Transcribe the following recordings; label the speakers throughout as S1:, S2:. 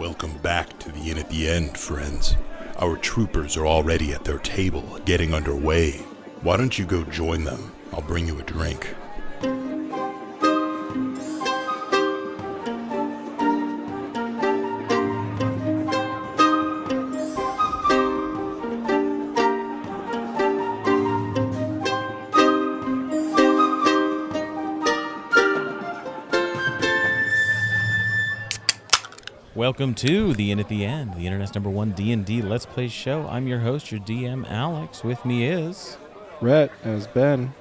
S1: Welcome back to the Inn at the End, friends. Our troopers are already at their table, getting underway. Why don't you go join them? I'll bring you a drink.
S2: Welcome to the Inn at the End, the internet's #1 D&D Let's Play show. I'm your host, your DM, Alex. With me is...
S3: Rhett as Ben.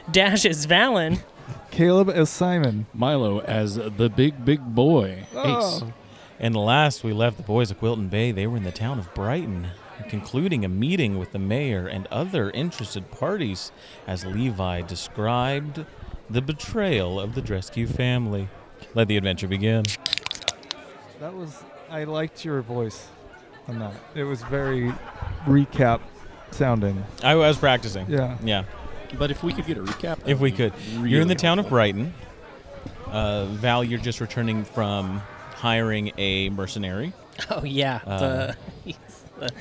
S4: Dash as Valen.
S5: Caleb as Simon.
S6: Milo as the big boy. Ace.
S2: And last we left the boys of Quilton Bay, they were in the town of Brighton, concluding a meeting with the mayor and other interested parties as Levi described the betrayal of the Drescue family. Let the adventure begin.
S5: I liked your voice on that. It was very recap sounding.
S2: I was practicing.
S5: Yeah.
S6: But if we could get a recap.
S2: If we could. You're in the town of Brighton. Val, you're just returning from hiring a mercenary.
S4: Oh, yeah.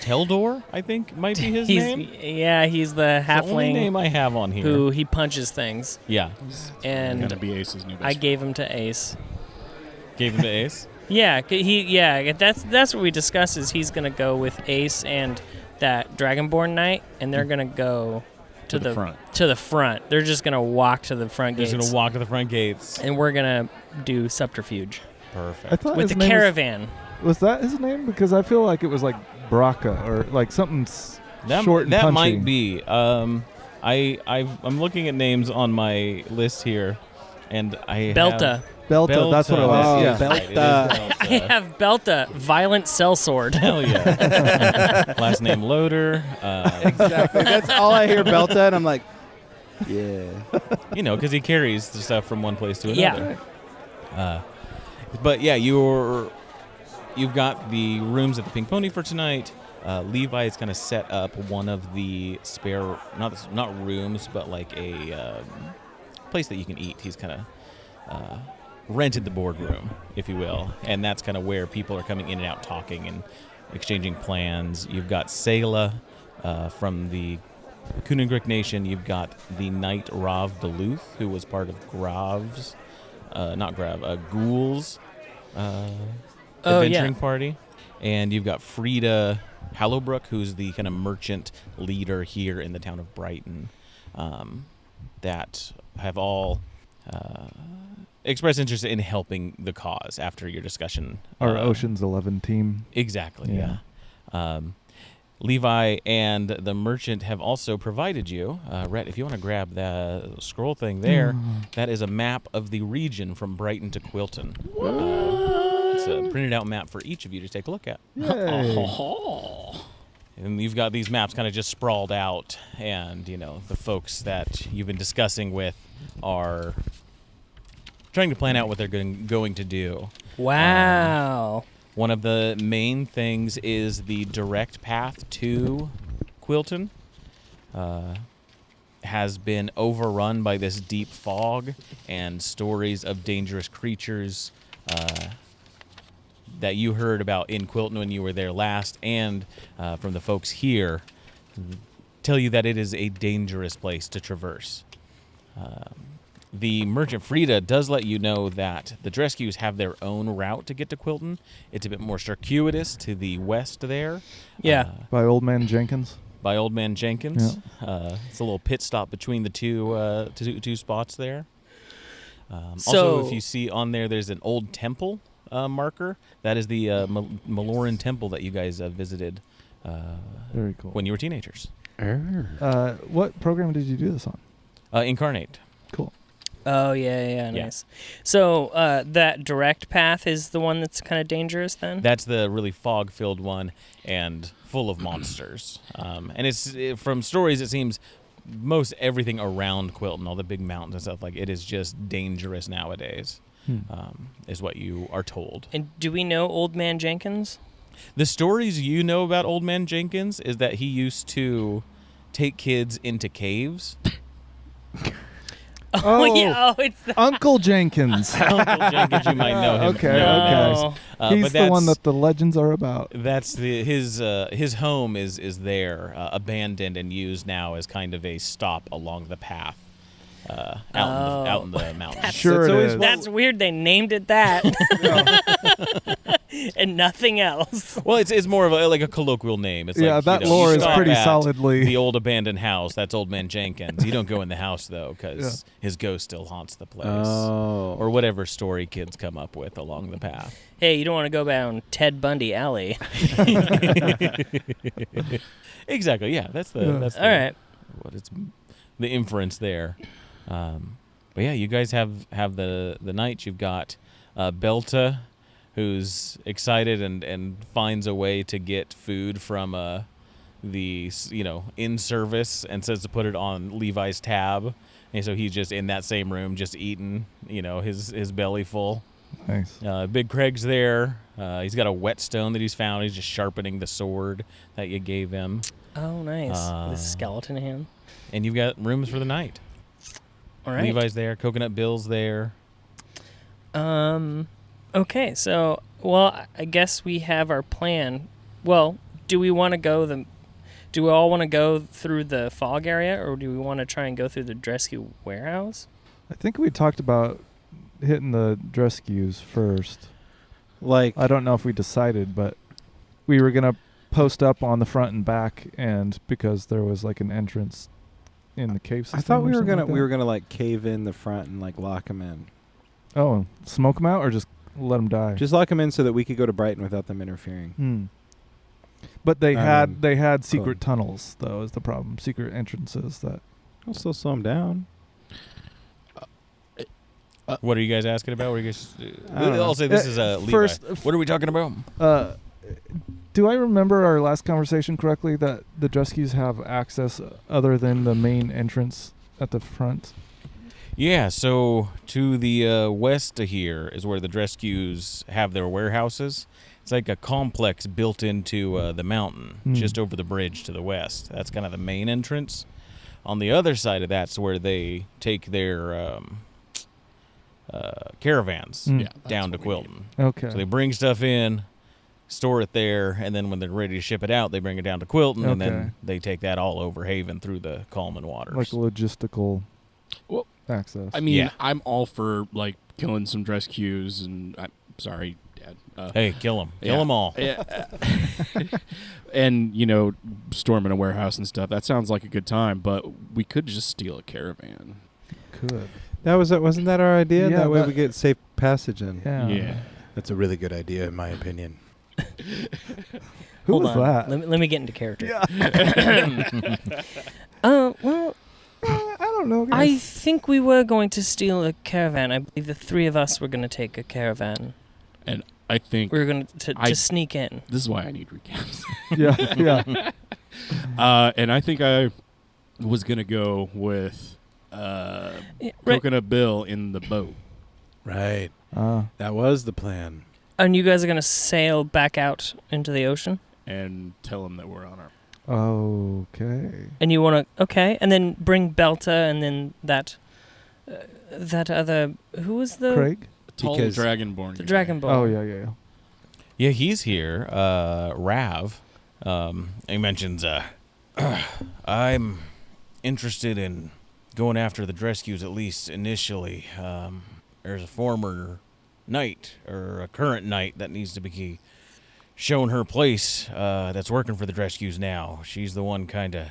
S2: Teldor, I think, might be his name.
S4: Yeah, he's the halfling.
S2: It's the only name I have on here.
S4: Who he punches things.
S2: Yeah.
S4: And
S6: going to be Ace's new best
S4: I gave him to Ace.
S2: Gave him to Ace?
S4: Yeah, that's what we discussed is he's going to go with Ace and that Dragonborn Knight, and they're going to go to the front. To the front. They're just going to walk to the front gates.
S2: They're just going to walk to the front gates.
S4: And we're going to do subterfuge.
S2: Perfect.
S5: I thought
S4: with the caravan.
S5: Was that his name? Because I feel like it was like Braca or like something short and
S2: that
S5: punchy.
S2: might be. I'm looking at names on my list here, and I
S4: Belta.
S5: Belta, that's what it was.
S3: Oh,
S5: yeah.
S3: Belta.
S4: I have Belta, violent sellsword.
S2: Hell yeah. Last name Loader.
S3: Exactly. That's all I hear, Belta, and I'm like, yeah.
S2: Because he carries the stuff from one place to another.
S4: Yeah.
S2: But yeah, you've got the rooms at the Pink Pony for tonight. Levi is going to set up one of the spare, not rooms, but like a place that you can eat. He's kind of rented the boardroom, if you will, and that's kind of where people are coming in and out talking and exchanging plans. You've got Sayla from the Kuningrick Nation. You've got the Knight Rav Beluth, who was part of Ghoul's adventuring party. And you've got Frida Hallowbrook, who's the kind of merchant leader here in the town of Brighton, that have all expressed interest in helping the cause after your discussion.
S5: Our Ocean's 11 team.
S2: Exactly, yeah. Levi and the merchant have also provided you, Rhett, if you want to grab the scroll thing there, that is a map of the region from Brighton to Quilton. It's a printed out map for each of you to take a look at. And you've got these maps kind of just sprawled out, and the folks that you've been discussing with are trying to plan out what they're going to do.
S4: Wow.
S2: One of the main things is the direct path to Quilton has been overrun by this deep fog and stories of dangerous creatures that you heard about in Quilton when you were there last, and from the folks here tell you that it is a dangerous place to traverse. The merchant Frida does let you know that the Drescues have their own route to get to Quilton. It's a bit more circuitous to the west there.
S4: Yeah.
S5: By Old Man Jenkins.
S2: It's a little pit stop between the two spots there. Also, if you see on there's an old temple marker. That is the Maloran temple that you guys visited
S5: Very cool.
S2: when you were teenagers.
S5: What program did you do this on?
S2: Incarnate.
S5: Cool.
S4: Oh, yeah, nice. So that direct path is the one that's kind of dangerous then?
S2: That's the really fog-filled one and full of monsters. And it's from stories, it seems most everything around Quilton, all the big mountains and stuff, like it is just dangerous nowadays, is what you are told.
S4: And do we know Old Man Jenkins?
S2: The stories you know about Old Man Jenkins is that he used to take kids into caves.
S4: Oh, yeah. Oh, it's the
S5: Uncle Jenkins.
S2: Uncle Jenkins, you might know him.
S5: Okay,
S2: No.
S5: okay. He's
S2: But
S5: the one that the legends are about.
S2: That's his home is there, abandoned and used now as kind of a stop along the path. Out in the mountains.
S5: Sure it is.
S4: That's weird. They named it that, and nothing else.
S2: Well, it's more of a colloquial name. It's
S5: Yeah,
S2: like,
S5: that
S2: you know,
S5: lore
S2: you
S5: is
S2: stop
S5: pretty
S2: at
S5: solidly-
S2: the old abandoned house. That's Old Man Jenkins. You don't go in the house though, because his ghost still haunts the place, or whatever story kids come up with along the path.
S4: Hey, you don't want to go down Ted Bundy Alley.
S2: Exactly. Yeah, that's
S4: all right.
S2: What it's the inference there. But yeah, you guys have the night. You've got Belta, who's excited and finds a way to get food from the in service and says to put it on Levi's tab, and so he's just in that same room just eating his belly full.
S5: Nice.
S2: Big Craig's there. He's got a whetstone that he's found. He's just sharpening the sword that you gave him.
S4: Oh, nice. With a skeleton hand.
S2: And you've got rooms for the night.
S4: All right.
S2: Levi's there. Coconut Bill's there.
S4: Okay, so I guess we have our plan. Well, do we want to go do we all want to go through the fog area, or do we want to try and go through the Drescue warehouse?
S5: I think we talked about hitting the Drescues first.
S3: Like,
S5: I don't know if we decided, but we were going to post up on the front and back, and because there was like an entrance in the cave system.
S3: I thought we
S5: or
S3: were
S5: something
S3: gonna
S5: like
S3: like cave in the front and like lock them in.
S5: that. Oh, smoke them out or just let them die?
S3: Just lock them in so that we could go to Brighton without them interfering.
S5: But they
S3: I
S5: had secret tunnels though. Is the problem? Secret entrances that.
S3: I'll still slow them down.
S2: What are you guys asking about? What are you guys?
S3: I don't know.
S2: I'll say this is Levi.
S5: first-
S2: What are we talking about?
S5: Do I remember our last conversation correctly that the Drescues have access other than the main entrance at the front?
S2: Yeah, so to the west of here is where the Drescues have their warehouses. It's like a complex built into the mountain, just over the bridge to the west. That's kind of the main entrance. On the other side of that's where they take their caravans down to Quilton.
S5: Okay.
S2: So they bring stuff in, store it there, and then when they're ready to ship it out, they bring it down to Quilton, and then they take that all over Haven through the Coleman waters.
S5: Like logistical access.
S6: I mean,
S2: Yeah.
S6: I'm all for like killing some Drescues, and I'm sorry, Dad.
S2: Hey, kill them. Kill them all.
S6: Yeah. And, storming a warehouse and stuff. That sounds like a good time, but we could just steal a caravan.
S5: Could.
S3: Wasn't that our idea?
S5: Yeah,
S3: that way we get safe passage in.
S6: Yeah.
S1: That's a really good idea, in my opinion.
S5: Who
S4: Hold
S5: was
S4: on.
S5: that?
S4: Let me get into character. Well,
S5: I don't know.
S4: I
S5: Guys.
S4: think we were going to steal a caravan. I believe the three of us were going to take a caravan.
S6: And I think
S4: We were going to sneak in.
S6: this is why I need recaps.
S5: yeah.
S6: And I think I was going to go with
S4: Right.
S6: Coconut Bill in the boat.
S1: Right.
S5: Uh,
S1: That was the plan.
S4: And you guys are going to sail back out into the ocean?
S6: And tell them that we're on our...
S5: okay.
S4: And you want to... Okay. And then bring Belta and then that other... Who was the...
S5: Craig?
S6: Tall
S3: Because-
S6: Dragonborn.
S4: The
S6: guy.
S4: Dragon Ball.
S5: Oh, yeah.
S2: Yeah, he's here. Rav. He mentions, I'm interested in going after the Drescues, at least initially. There's a former knight, or a current knight, that needs to be shown her place, that's working for the Drescues now. She's the one kind of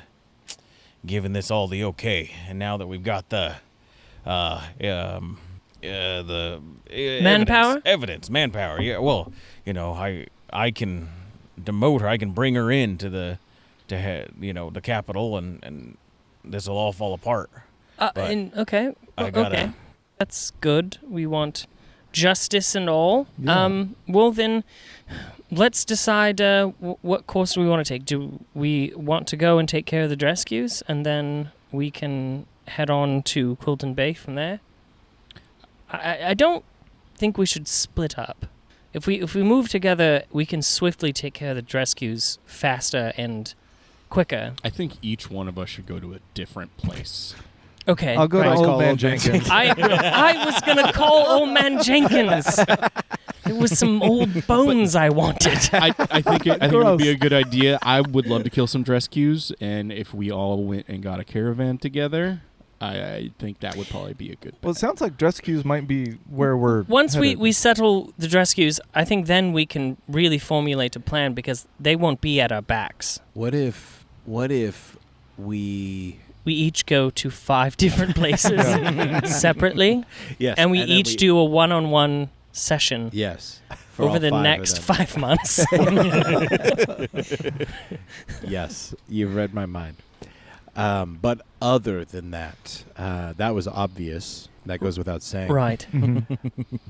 S2: giving this all the okay. And now that we've got the
S4: Manpower?
S2: evidence, manpower. Yeah, well, I can demote her. I can bring her in to the capital, and this will all fall apart.
S4: Okay.
S2: I gotta-
S4: Okay. That's good. We want justice and all.
S5: Yeah.
S4: Well then, let's decide what course we want to take. Do we want to go and take care of the Drescues, and then we can head on to Quilton Bay from there? I don't think we should split up. If we move together, we can swiftly take care of the Drescues faster and quicker.
S6: I think each one of us should go to a different place.
S4: Okay.
S3: I'll go to
S7: Right.
S3: Old
S7: Call
S3: Man
S7: Old Man
S3: Jenkins.
S4: I was gonna call Old Man Jenkins. It was some old bones I wanted.
S6: I think it would
S3: Gross.
S6: be a good idea. I would love to kill some Drescues, and if we all went and got a caravan together, I think that would probably be a good.
S5: Well, it sounds like Drescues might be where we're
S4: Once
S5: headed.
S4: we settle the Drescues, I think then we can really formulate a plan because they won't be at our backs.
S7: What if we
S4: We each go to 5 different places separately,
S7: yes,
S4: and we
S7: then
S4: each do a one-on-one session
S7: yes for
S4: over
S7: all
S4: the
S7: 5 of
S4: next
S7: them.
S4: 5 months.
S7: Yes, you've read my mind. But other than that, that was obvious. That goes without saying.
S4: Right.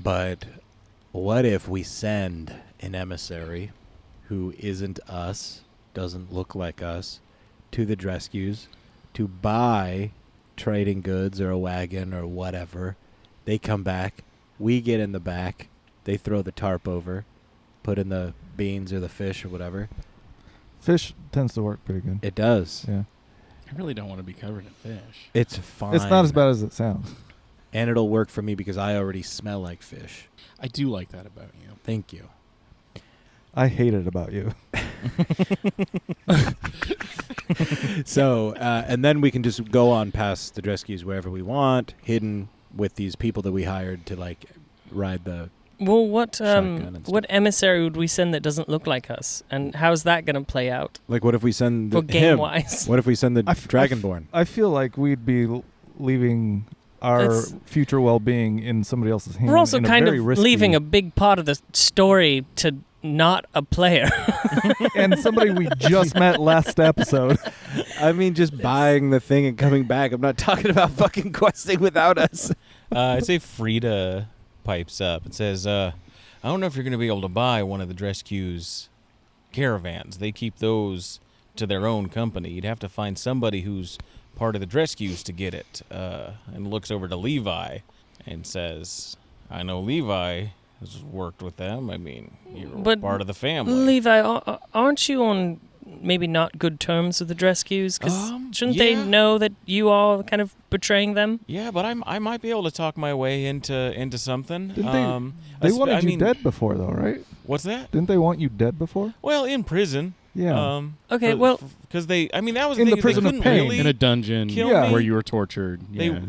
S7: But what if we send an emissary who isn't us, doesn't look like us, to the Drescues to buy trading goods or a wagon or whatever? They come back. We get in the back. They throw the tarp over, put in the beans or the fish or whatever.
S5: Fish tends to work pretty good.
S7: It does.
S5: Yeah.
S6: I really don't want to be covered in fish.
S7: It's fine.
S5: It's not as bad as it sounds.
S7: And it'll work for me because I already smell like fish.
S6: I do like that about you.
S7: Thank you.
S5: I hate it about you.
S7: So, and then we can just go on past the Drescues wherever we want, hidden with these people that we hired to, like, ride the...
S4: Well, what
S7: Shotgun and
S4: what
S7: stuff.
S4: emissary would we send that doesn't look like us, and how's that going to play out
S7: Like, what if we send
S4: for
S7: him?
S4: game-wise?
S7: What if we send the
S5: I f-
S7: Dragonborn?
S5: I feel like we'd be leaving our
S4: That's-
S5: future well-being in somebody else's hands.
S4: We're also
S5: in
S4: kind of
S5: very risky-
S4: leaving a big part of the story to not a player.
S5: and somebody we just met last episode.
S7: I mean, just buying the thing and coming back. I'm not talking about fucking questing without us.
S2: I'd say Frida pipes up and says, I don't know if you're going to be able to buy one of the Drescues caravans. They keep those to their own company. You'd have to find somebody who's part of the Drescues to get it. And looks over to Levi and says, I know Levi has worked with them. I mean, you're
S4: But
S2: part of the family.
S4: Levi, aren't you on maybe not good terms with the Drescues? Because shouldn't they
S2: yeah.
S4: know that you are kind of betraying them?
S2: Yeah, but I might be able to talk my way into something.
S5: Didn't They wanted you dead before, though, right?
S2: What's that?
S5: Didn't they want you dead before?
S2: Well, in prison.
S5: Yeah.
S4: Okay, well-
S2: because they, I mean, that was
S5: In the
S2: thing,
S5: prison
S2: they
S5: of
S2: couldn't
S5: pain.
S2: really
S6: In a dungeon
S2: kill
S5: Yeah.
S6: where
S2: me.
S6: you were tortured. Yeah.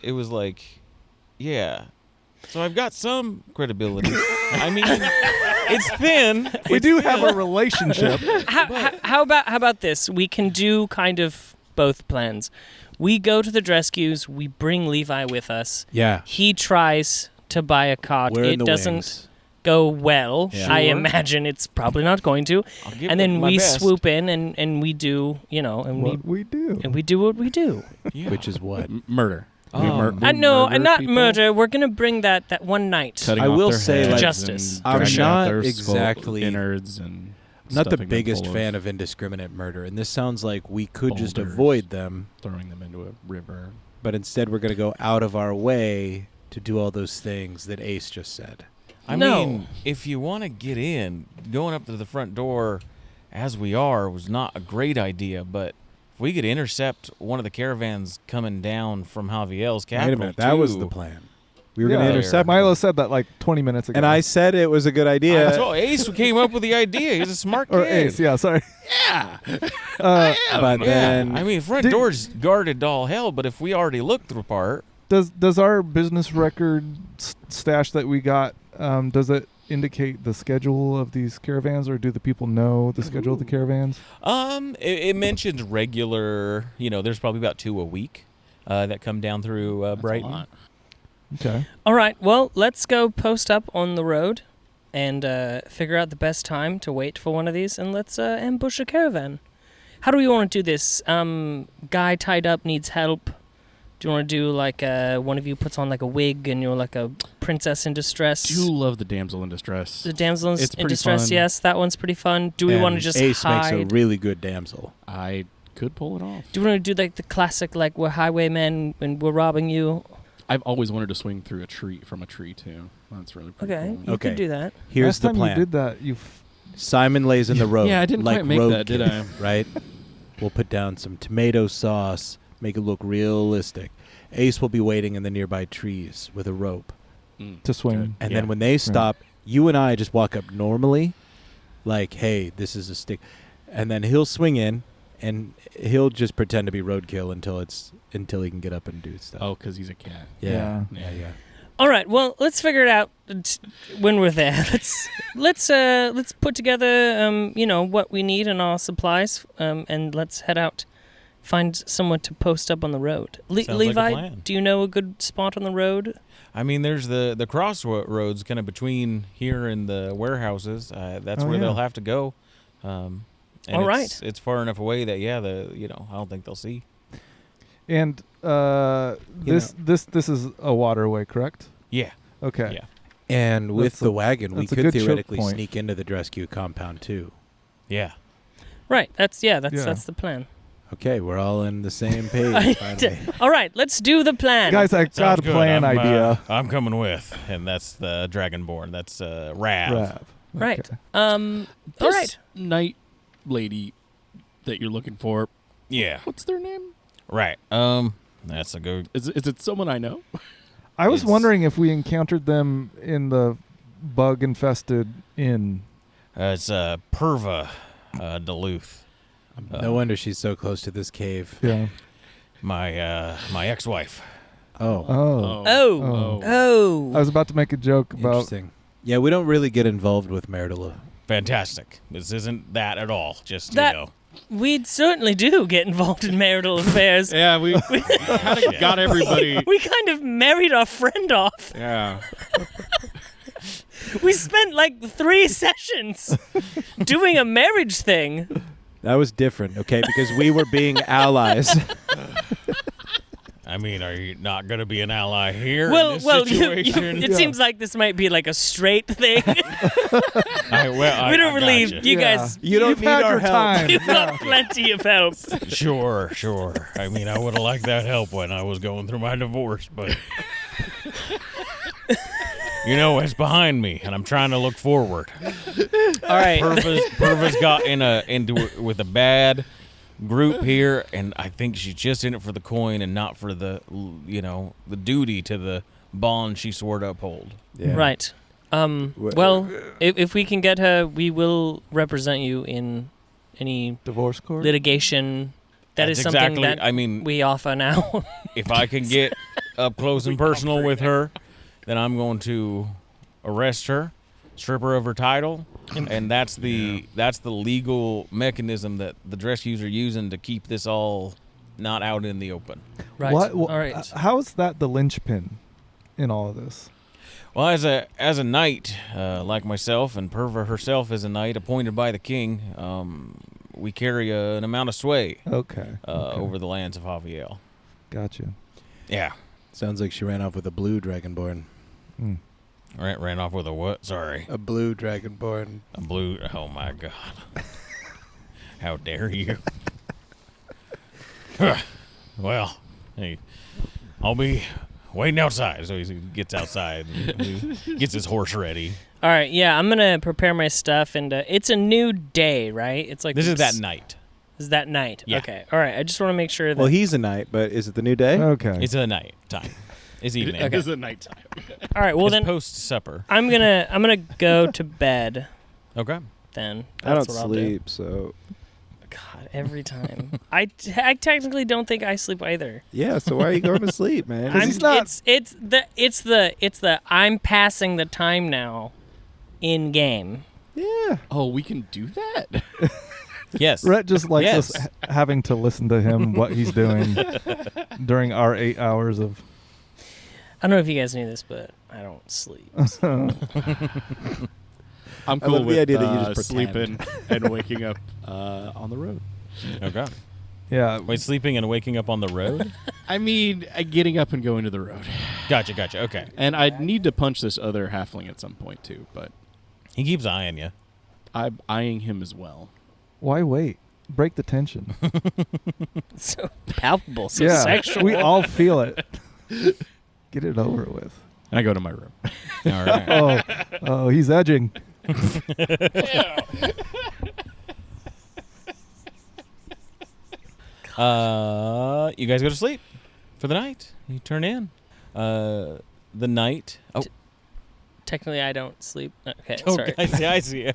S2: It was like, yeah. So I've got some credibility. I mean, it's thin.
S5: we
S2: It's
S5: do
S2: thin.
S5: have a relationship.
S4: How about this? We can do kind of both plans. We go to the Drescues. We bring Levi with us.
S7: Yeah.
S4: He tries to buy a cart.
S7: We're in
S4: It
S7: the
S4: doesn't
S7: wings.
S4: go well.
S7: Yeah.
S4: I
S2: Sure.
S4: imagine it's probably not going to.
S2: I'll give
S4: And
S2: it
S4: then
S2: my
S4: we
S2: best.
S4: swoop in and we do, and
S5: What we do.
S4: we do what we do.
S2: Yeah.
S7: Which is what?
S6: Murder.
S2: Oh.
S6: We
S4: No,
S6: murder
S4: and not
S6: people,
S4: murder. We're gonna bring that one night.
S6: Cutting
S7: I
S6: off
S7: will
S6: their
S7: say,
S6: heads
S7: like,
S4: Justice.
S6: and
S7: I'm
S6: dragging
S7: not
S6: out their skull
S7: exactly-
S6: innards and
S7: Not the
S6: stuffing them
S7: biggest
S6: full
S7: fan of indiscriminate murder, and this sounds like we could just
S6: boulders.
S7: avoid them,
S6: throwing them into a river.
S7: but instead we're going to go out of our way to do all those things that Ace just said.
S2: I
S4: No.
S2: mean, if you want to get in, going up to the front door as we are was not a great idea, but if we could intercept one of the caravans coming down from Javiel's capital,
S7: Wait a minute, that was
S2: too.
S7: the plan. We were going to
S5: Yeah.
S7: intercept
S5: Milo said that like 20 minutes ago.
S7: and I said it was a good
S2: I
S7: idea.
S2: told Ace came up with the idea. He's a smart kid.
S5: Or Ace, yeah, sorry.
S7: But
S2: Yeah.
S7: then
S2: I mean, front
S5: Did-
S2: door's guarded to all hell, but if we already looked the part,
S5: Does our business record stash that we got, does it indicate the schedule of these caravans, or do the people know the schedule of the caravans?
S2: it mentions regular, there's probably about 2 a week that come down through
S6: That's a
S2: Brighton.
S6: lot.
S5: Okay.
S4: All right. Well, let's go post up on the road and figure out the best time to wait for one of these, and let's ambush a caravan. How do we want to do this? Guy tied up needs help. Do you want to do like one of you puts on like a wig and you're like a princess in distress?
S6: Do love the damsel in distress.
S4: The damsel in
S6: It's pretty
S4: distress,
S6: fun.
S4: yes, that one's pretty fun. Do we want to
S7: and
S4: just
S7: Ace
S4: hide?
S7: makes a really good damsel.
S6: I could pull it off.
S4: Do we want to do like the classic, like we're highwaymen and we're robbing you?
S6: I've always wanted to swing through from a tree too. That's really pretty
S4: Okay,
S6: cool.
S4: you
S7: Okay.
S4: could do that.
S7: Here's
S5: Last
S7: the
S5: time
S7: plan.
S5: you did that,
S7: Simon lays in the road.
S6: Yeah, I didn't
S7: like
S6: quite make
S7: road
S6: that, did
S7: kid,
S6: I?
S7: Right? We'll put down some tomato sauce, Make it look realistic. Ace will be waiting in the nearby trees with a rope.
S5: To swing.
S7: And then when they stop, you and I just walk up normally, like, hey, this is a stick. And then he'll swing in, and he'll just pretend to be roadkill until he can get up and do stuff.
S6: Oh, because he's a cat.
S7: Yeah.
S4: All right. Well, let's figure it out when we're there. Let's put together what we need and our supplies, and let's head out. Find someone to post up on the road.
S2: Sounds like a
S4: Levi,
S2: plan.
S4: do you know a good spot on the road?
S2: I mean, there's the crossroads kind of between here and the warehouses. That's where they'll have to go. And
S4: All right.
S2: It's far enough away that I don't think they'll see.
S5: And this is a waterway, correct?
S2: Yeah.
S5: Okay.
S2: Yeah.
S7: And with the wagon, we
S5: that's a
S7: could
S5: good choke
S7: theoretically
S5: point.
S7: sneak into the Drescue Compound, too.
S2: Yeah.
S4: Right. That's the plan.
S7: Okay, we're all on the same page, finally.
S4: All right. Let's do the plan.
S5: Guys, I got
S2: Sounds
S5: a
S2: good.
S5: plan idea.
S2: I'm coming with, and that's the Dragonborn. That's Rav.
S5: Rav.
S4: Right.
S5: Okay.
S4: All right.
S6: Night lady that you're looking for.
S2: Yeah.
S6: What's their name?
S2: Right. That's a good.
S6: Is it someone I know?
S5: I was
S2: It's-
S5: wondering if we encountered them in the bug-infested inn.
S2: It's Perva Duluth.
S7: No wonder she's so close to this cave.
S5: Yeah.
S2: My ex-wife.
S7: Oh.
S4: Oh.
S5: I was about to make a joke about.
S7: Interesting. Yeah, we don't really get involved with marital.
S2: Fantastic. This isn't that at all. Just
S4: That- We certainly do get involved in marital affairs.
S6: Yeah, we kind of got everybody.
S4: We kind of married our friend off.
S6: Yeah.
S4: We spent like 3 sessions doing a marriage thing.
S7: That was different, okay, because we were being allies.
S2: I mean, are you not going to be an ally here
S4: Well,
S2: in this
S4: well,
S2: situation?
S4: it seems like this might be like a straight thing.
S2: We
S4: We don't really. You guys,
S7: You don't
S5: You've
S7: need
S5: had
S7: our
S5: your
S7: help.
S5: time.
S4: you've got plenty of help.
S2: Sure. I mean, I would have liked that help when I was going through my divorce, but it's behind me, and I'm trying to look forward.
S4: All right.
S2: Perva's got with a bad group here, and I think she's just in it for the coin and not for the duty to the bond she swore to uphold.
S7: Yeah.
S4: Right. Well, if we can get her, we will represent you in any
S5: Divorce court?
S4: litigation. That is
S2: That's
S4: something
S2: exactly,
S4: that
S2: I mean,
S4: we offer now.
S2: if I can get up close and personal with her, then I'm going to arrest her, strip her of her title, and that's the legal mechanism that the Drescues are using to keep this all not out in the open.
S4: Right.
S5: All
S4: right.
S5: How is that the linchpin in all of this?
S2: Well, as a knight like myself, and Perva herself is a knight appointed by the king, we carry an amount of sway
S5: Okay.
S2: over the lands of Javiel.
S5: Gotcha.
S2: Yeah.
S7: Sounds like she ran off with a blue dragonborn.
S5: Mm.
S2: Ran off with a what? Sorry.
S7: A blue dragonborn.
S2: A blue. Oh, my God. How dare you? Well, hey, I'll be waiting outside. So he gets outside and he gets his horse ready.
S4: All right. Yeah, I'm gonna prepare my stuff, and it's a new day, right? It's like
S2: This is that night.
S4: Is that night?
S2: Yeah.
S4: Okay. All right. I just want to make sure that.
S7: Well, he's a knight, but is it the new day?
S5: Okay.
S2: It's a night time. It's evening.
S6: It is a nighttime.
S4: all right. Well,
S2: It's
S4: then
S2: post supper.
S4: I'm gonna go to bed.
S2: Okay.
S4: Then
S8: I
S4: That's
S8: don't
S4: what I'll do.
S8: sleep, so
S4: God, every time. I technically don't think I sleep either.
S8: yeah. So why are you going to sleep, man?
S4: It's the I'm passing the time now in game.
S8: Yeah.
S6: Oh, we can do that?
S2: Yes.
S5: Rhett just likes
S2: Yes.
S5: us having to listen to him, what he's doing during our 8 hours of.
S4: I don't know if you guys knew this, but I don't sleep.
S6: I'm
S8: I
S6: cool
S8: love
S6: with
S8: the idea that you just
S6: sleeping and waking up on the road.
S2: Okay.
S5: Yeah.
S2: Wait, sleeping and waking up on the road?
S6: I mean, getting up and going to the road.
S2: Gotcha. Okay.
S6: And I need to punch this other halfling at some point, too, but
S2: He keeps eyeing you.
S6: I'm eyeing him as well.
S5: Why wait? Break the tension.
S4: So palpable, so
S5: yeah.
S4: sexual.
S5: We all feel it. Get it over with.
S6: And I go to my room.
S2: All right.
S5: Oh, he's edging.
S2: You guys go to sleep for the night. You turn in. The night. Oh,
S4: Technically, I don't sleep. Okay,
S2: oh,
S4: sorry.
S2: I see.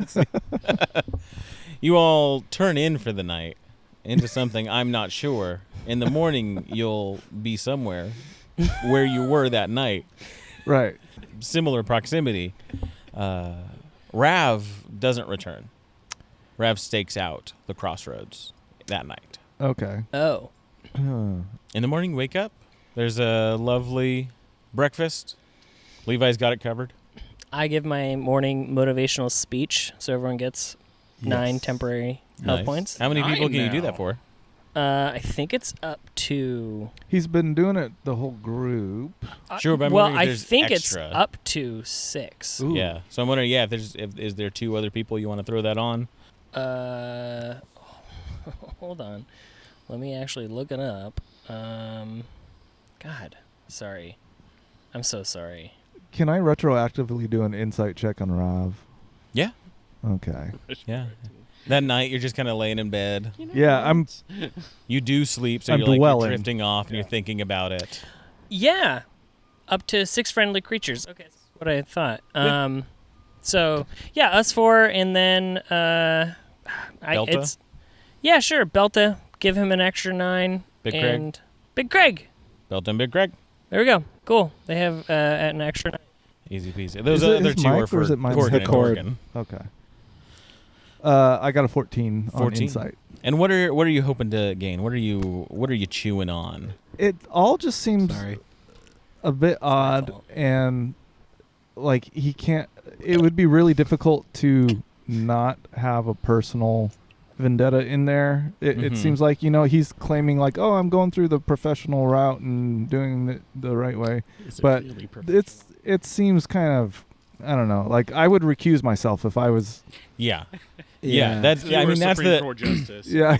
S2: You all turn in for the night into something I'm not sure. In the morning, you'll be somewhere where you were that night.
S5: Right.
S2: Similar proximity. Rav doesn't return. Rav stakes out the crossroads that night.
S5: Okay.
S4: Oh.
S2: In the morning, wake up. There's a lovely breakfast. Levi's got it covered.
S4: I give my morning motivational speech, so everyone gets 9 temporary health
S2: Nice.
S4: points.
S2: How many people
S6: 9
S2: can you do
S6: now.
S2: that for?
S4: I think it's up to.
S5: He's been doing it the whole group.
S2: Sure, but I'm
S4: well,
S2: wondering if
S4: I
S2: there's
S4: think
S2: extra.
S4: it's up to 6.
S5: Ooh.
S2: Yeah. So I'm wondering, if is there 2 other people you want to throw that on?
S4: Hold on. Let me actually look it up. God, sorry. I'm so sorry.
S5: Can I retroactively do an insight check on Rav?
S2: Yeah.
S5: Okay.
S2: Yeah. That night, you're just kind of laying in bed.
S5: Yeah, I'm.
S2: You do sleep, so
S5: I'm
S2: you're like you're
S5: dwelling.
S2: drifting off and you're thinking about it.
S4: Yeah, up to 6 friendly creatures. Okay, that's what I thought. So yeah, us 4, and then
S2: Belta?
S4: Yeah, sure, Belta. Give him an extra 9.
S2: Big Craig?
S4: and Big Craig.
S2: Belton, Big Greg.
S4: There we go. Cool. They have an extra 9.
S2: Easy peasy. Those
S5: Is it
S2: other
S5: his
S2: 2
S5: mic
S2: are
S5: or
S2: for
S5: is it mine?
S2: Corgan and
S7: Cord.
S2: Morgan.
S5: Okay. I got a 14 on
S2: 14?
S5: insight.
S2: And what are you hoping to gain? What are you chewing on?
S5: It all just seems
S7: Sorry.
S5: a bit odd,
S4: fault.
S5: and like he can't. It would be really difficult to not have a personal vendetta in there. It
S2: Mhm.
S5: seems like he's claiming like, oh, I'm going through the professional route and doing it the right way.
S6: Is it
S5: But
S6: really professional?
S5: It seems kind of, I don't know. Like I would recuse myself if I was.
S2: Yeah. Yeah, that's.
S6: If you
S2: I
S6: were
S2: mean, that's
S6: Supreme
S2: the
S6: Court Justice.
S5: Yeah,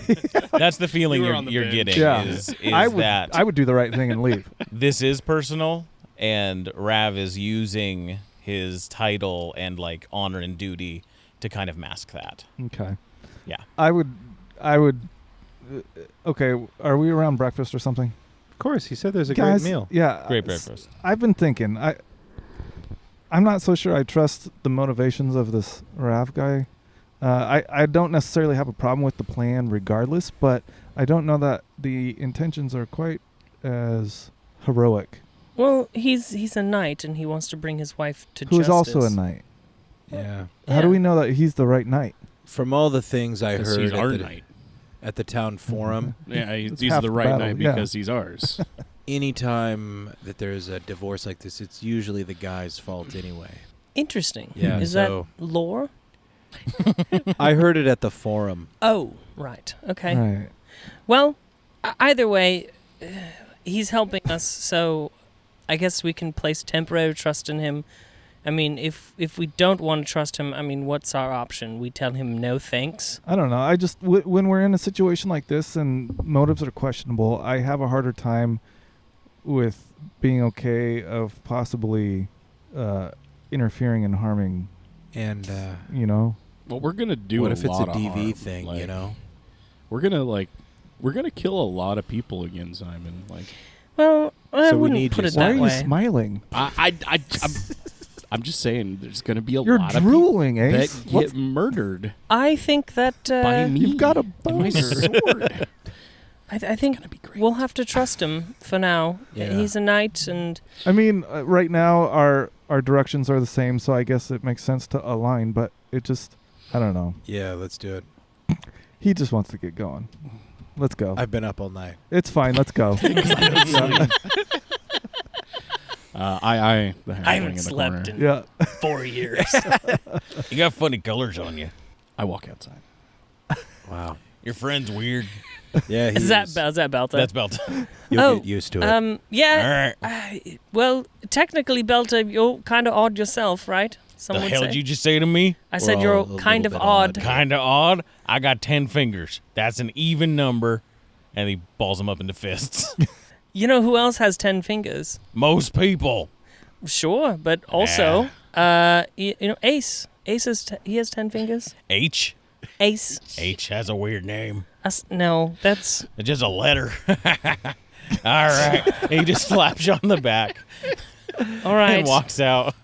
S2: that's the feeling
S6: You were
S2: you're,
S6: on the
S2: you're
S6: bench.
S2: getting.
S5: Yeah.
S2: Is
S5: I would.
S2: that
S5: I would do the right thing and leave.
S2: this is personal, and Rav is using his title and like honor and duty to kind of mask that.
S5: Okay.
S2: Yeah.
S5: I would. Okay, are we around breakfast or something?
S8: Of course, he said there's a
S5: Guys,
S8: great meal.
S5: Yeah.
S2: Great breakfast.
S5: I've been thinking. I'm not so sure I trust the motivations of this Rav guy. I don't necessarily have a problem with the plan regardless, but I don't know that the intentions are quite as heroic.
S4: Well, he's a knight, and he wants to bring his wife to
S5: Who
S4: justice.
S5: is also a knight.
S7: Yeah.
S5: How do we know that he's the right knight?
S7: From all the things I
S6: 'Cause
S7: heard
S6: he's our
S7: at the,
S6: knight.
S7: at the town forum,
S6: Yeah,
S5: It's
S6: he's
S5: half
S6: the
S5: the
S6: right
S5: battle,
S6: knight
S5: yeah.
S6: because he's ours.
S7: anytime that there's a divorce like this, it's usually the guy's fault anyway.
S4: Interesting.
S7: Yeah,
S4: Is
S7: so-
S4: that lore?
S7: I heard it at the forum.
S4: Oh, right. Okay.
S5: Right.
S4: Well, either way, he's helping us, so I guess we can place temporary trust in him. I mean, if we don't want to trust him, I mean, what's our option? We tell him no thanks?
S5: I don't know. I just when we're in a situation like this and motives are questionable, I have a harder time with being okay of possibly interfering and harming.
S7: And
S6: Well, we're gonna do
S7: what
S6: a
S7: if it's a
S6: lot of
S7: DV
S6: harm.
S7: thing,
S6: Like,
S7: you know?
S6: We're gonna kill a lot of people again, Simon. Like,
S4: Well, I
S7: So we
S4: wouldn't
S7: need
S4: put
S7: you,
S4: it
S5: Why
S4: that
S5: are you
S4: way.
S5: smiling?
S6: I'm just saying, there's gonna be a
S5: You're
S6: lot of
S5: drooling,
S6: people
S5: Ace.
S6: that
S5: What's-
S6: get murdered
S4: I think that
S6: by me.
S5: You've got a
S6: and my
S5: boner.
S6: sword.
S4: I think
S6: Gonna be great.
S4: we'll have to trust him for now.
S7: Yeah.
S4: He's a knight, and
S5: I mean, right now our directions are the same, so I guess it makes sense to align. But it just, I don't know.
S7: Yeah, let's do it.
S5: He just wants to get going. Let's go.
S7: I've been up all night.
S5: It's fine. Let's go.
S6: I
S4: haven't slept in
S5: Yeah.
S4: 4 years.
S2: You got funny colors on you.
S6: I walk outside.
S7: Wow.
S2: Your friend's weird.
S7: Yeah,
S4: Is that Belta?
S2: That's Belta.
S7: You'll get used to it.
S4: Yeah.
S2: All right.
S4: Well, technically, Belta, you're kind of odd yourself, right? Some
S2: The
S4: would
S2: hell
S4: say.
S2: did you just say to me?
S4: I said
S7: We're
S4: you're
S7: all a
S4: kind of
S7: little bit
S4: odd.
S7: odd.
S2: Kind of odd. I got 10 fingers. That's an even number. And he balls them up into fists.
S4: You know who else has 10 fingers?
S2: Most people.
S4: Sure, but also, Ace. Ace he has 10 fingers.
S2: H.
S4: Ace.
S2: H has a weird name.
S4: No, that's
S2: It's just a letter. All right. And he just slaps you on the back
S4: all right.
S2: and walks out.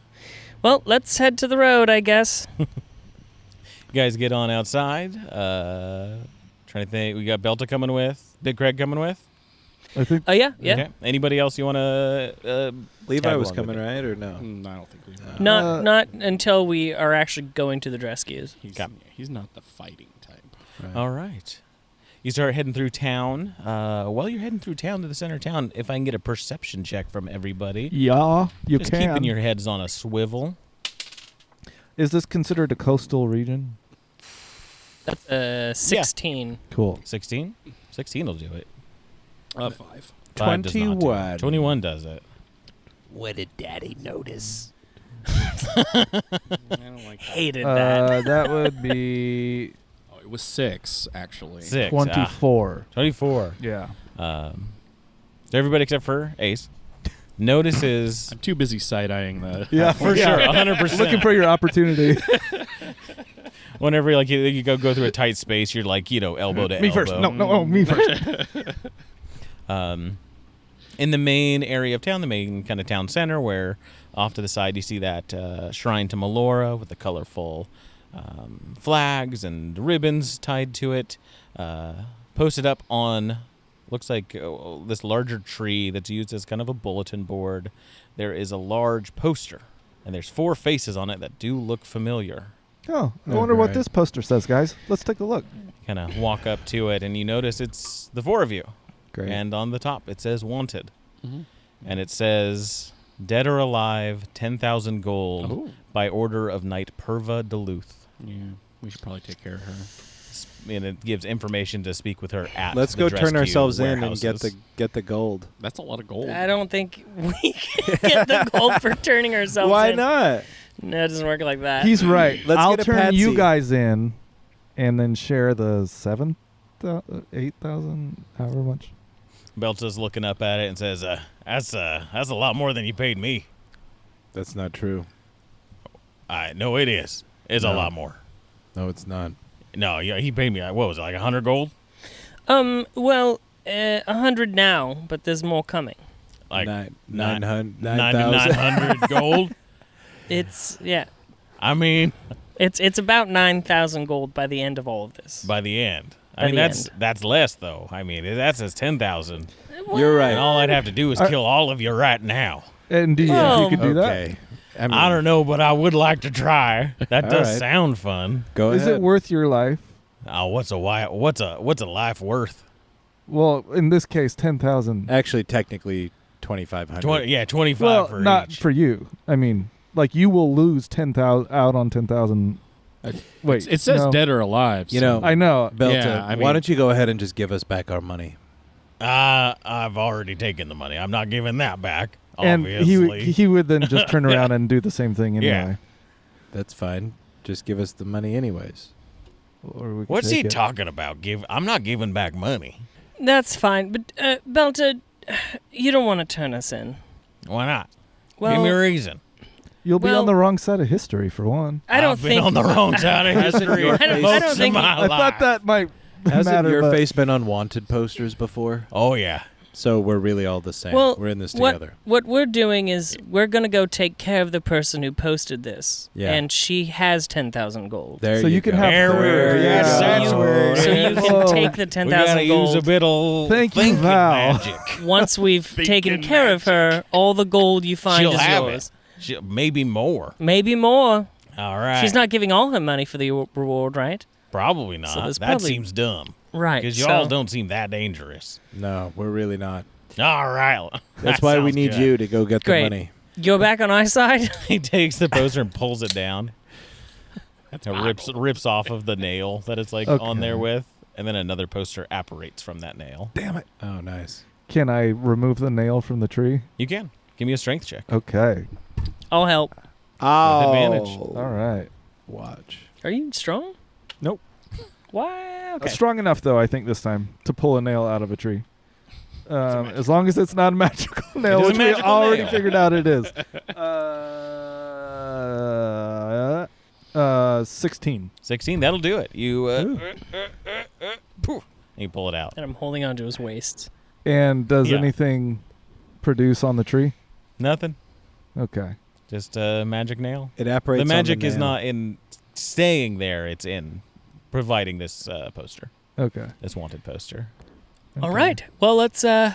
S4: Well, let's head to the road, I guess.
S2: You guys get on outside. Trying to think. We got Belta coming with. Big Craig coming with.
S5: I think
S4: Oh yeah.
S2: Okay. Anybody else you want to?
S8: Levi
S2: Tag
S8: was
S2: along
S8: coming,
S2: with
S8: right? Or no?
S6: I don't think we.
S4: Not until we are actually going to the Drescues.
S6: He's not the fighting type.
S2: All right. You start heading through town. While you're heading through town to the center of town, if I can get a perception check from everybody.
S5: yeah, you
S2: Just
S5: can.
S2: keeping your heads on a swivel.
S5: Is this considered a coastal region?
S4: That's 16.
S5: Cool.
S2: 16? 16 will do it.
S6: 5.
S2: 5 does not do it.
S8: 21.
S2: 21 does it.
S7: What did Daddy notice?
S6: I don't like that.
S4: Hated that.
S5: That would be
S6: Oh, it was 6 actually.
S2: 6.
S5: 24.
S2: 24.
S5: Yeah.
S2: So everybody except for Ace notices
S6: I'm too busy side eyeing the.
S5: Yeah,
S2: for sure, 100%.
S5: Looking for your opportunity.
S2: Whenever you go through a tight space, you're like, elbow to
S5: me
S2: elbow.
S5: first. No, me first.
S2: In the main area of town, the main kind of town center, where off to the side you see that shrine to Melora with the colorful flags and ribbons tied to it, posted up on, looks like this larger tree that's used as kind of a bulletin board. There is a large poster, and there's 4 faces on it that do look familiar.
S5: Oh, I wonder what
S8: Right.
S5: this poster says, guys. Let's take a look.
S2: Kind of walk up to it, and you notice it's the 4 of you.
S8: Great.
S2: And on the top, it says wanted.
S6: Mm-hmm.
S2: And it says, dead or alive, 10,000 gold
S6: Oh.
S2: by order of Knight Perva Duluth.
S6: Yeah, we should probably take care of her.
S2: And it gives information to speak with her at
S8: Let's
S2: the
S8: go turn
S2: Drescue
S8: ourselves in and
S2: warehouses.
S8: get the gold.
S6: That's a lot of gold.
S4: I don't think we can get the gold for turning ourselves
S8: Why
S4: in.
S8: not?
S4: No, it doesn't work like that.
S5: He's right.
S8: Let's
S5: I'll
S8: get a
S5: turn you
S8: Patsy.
S5: guys in, and then share the 8,000, however much.
S2: Belta's looking up at it and says, that's a lot more than you paid me.
S8: That's not true.
S2: No, it is. It's a
S8: No.
S2: lot more.
S8: No, it's not.
S2: No, yeah, he paid me, what was it, like 100 gold?
S4: Well, 100 now, but there's more coming.
S2: Like
S8: 9,000.
S2: 9,900 gold?
S4: It's
S2: I mean,
S4: it's about 9,000 gold by the end of all of this.
S2: by the end.
S4: By
S2: I mean,
S4: the
S2: that's less, though. I mean, that says 10,000.
S8: You're
S2: And
S8: right.
S2: all I'd have to do is kill all of you right now.
S5: And do you
S4: Well-
S5: think you could do that?
S8: Okay. I, mean,
S2: I don't know, but I would like to try. That
S8: All
S2: does
S8: right.
S2: sound fun.
S8: Go
S5: Is
S8: ahead.
S5: it worth your life?
S2: Oh, what's a life worth?
S5: Well, in this case, 10,000.
S8: Actually, technically, 2,500.
S2: 25
S5: Well,
S2: for
S5: not
S2: each.
S5: for you. I mean, like you will lose 10,000 out on 10,000. Wait,
S6: It says
S5: no.
S6: dead or alive.
S8: You
S6: so-
S8: know,
S5: I know.
S8: Belta,
S6: Yeah, I
S8: why
S6: mean-
S8: don't you go ahead and just give us back our money?
S2: I've already taken the money. I'm not giving that back.
S5: And
S2: Obviously.
S5: he would then just turn around and do the same thing anyway.
S2: Yeah.
S8: That's fine. Just give us the money anyways.
S5: Or we could
S2: What's he
S5: take it.
S2: talking about? I'm not giving back money.
S4: That's fine, but Belta, you don't want to turn us in.
S2: Why not?
S4: Well,
S2: Give me a reason.
S5: You'll be
S4: well-
S5: on the wrong side of history for one.
S4: I don't
S2: I've been
S4: think
S2: on the wrong side of history.
S8: your
S2: for
S8: face- I
S2: most
S4: don't
S2: of
S4: think-
S2: my
S5: I thought
S2: life.
S5: that might
S8: Hasn't
S5: matter.
S8: your
S5: but
S8: face been on wanted posters before?
S2: Oh yeah.
S8: So we're really all the same.
S4: Well,
S8: we're in this
S4: what,
S8: together.
S4: What we're doing is we're going to go take care of the person who posted this.
S8: Yeah.
S4: And she has 10,000 gold.
S8: There
S5: So you can
S8: go.
S5: have
S2: There
S5: her.
S2: we
S5: Yeah.
S2: go. That's where it
S4: So you
S2: is.
S4: can
S5: Whoa.
S4: take the
S2: We
S4: 10,000
S2: gotta use a
S4: gold.
S2: bit of
S5: Thank you,
S2: thinking
S5: Val.
S2: magic.
S4: Once we've taken care of her, all the gold you find
S2: She'll
S4: is
S2: have
S4: yours.
S2: it. Maybe more.
S4: Maybe more.
S2: All right.
S4: She's not giving all her money for the reward, right?
S2: Probably not.
S4: So there's
S2: That
S4: probably-
S2: seems dumb.
S4: Right.
S2: Because
S4: so,
S2: y'all don't seem that dangerous.
S8: No, we're really not.
S2: All right.
S8: That's
S2: That
S8: why we
S2: sounds
S8: need
S2: good.
S8: you to go get
S4: Great.
S8: the money.
S4: You're back on our side?
S2: He takes the poster and pulls it down. It rips off of the nail that it's like on there
S5: Okay.
S2: with, and then another poster apparates from that nail.
S5: Damn it.
S8: Oh, nice.
S5: Can I remove the nail from the tree?
S2: You can. Give me a strength check.
S5: Okay.
S4: I'll help.
S8: Oh,
S2: advantage.
S5: All right.
S8: Watch.
S4: Are you strong?
S5: Nope.
S4: Why? Okay.
S5: Strong enough, though, I think, this time to pull a nail out of a tree. As long as it's not a magical nail,
S2: is a
S5: which we
S2: magical
S5: already
S2: nail.
S5: figured out it is. 16.
S2: 16. That'll do it. You
S5: Ooh.
S2: And you pull it out.
S4: And I'm holding onto his waist.
S5: And does
S2: Yeah.
S5: anything produce on the tree?
S2: Nothing.
S5: Okay.
S2: Just a magic nail.
S7: It operates.
S2: The
S7: on
S2: magic is
S7: nail.
S2: not in staying there. It's in providing this poster,
S5: Okay.
S2: this wanted poster.
S4: All
S5: Okay.
S4: right. Well, let's, now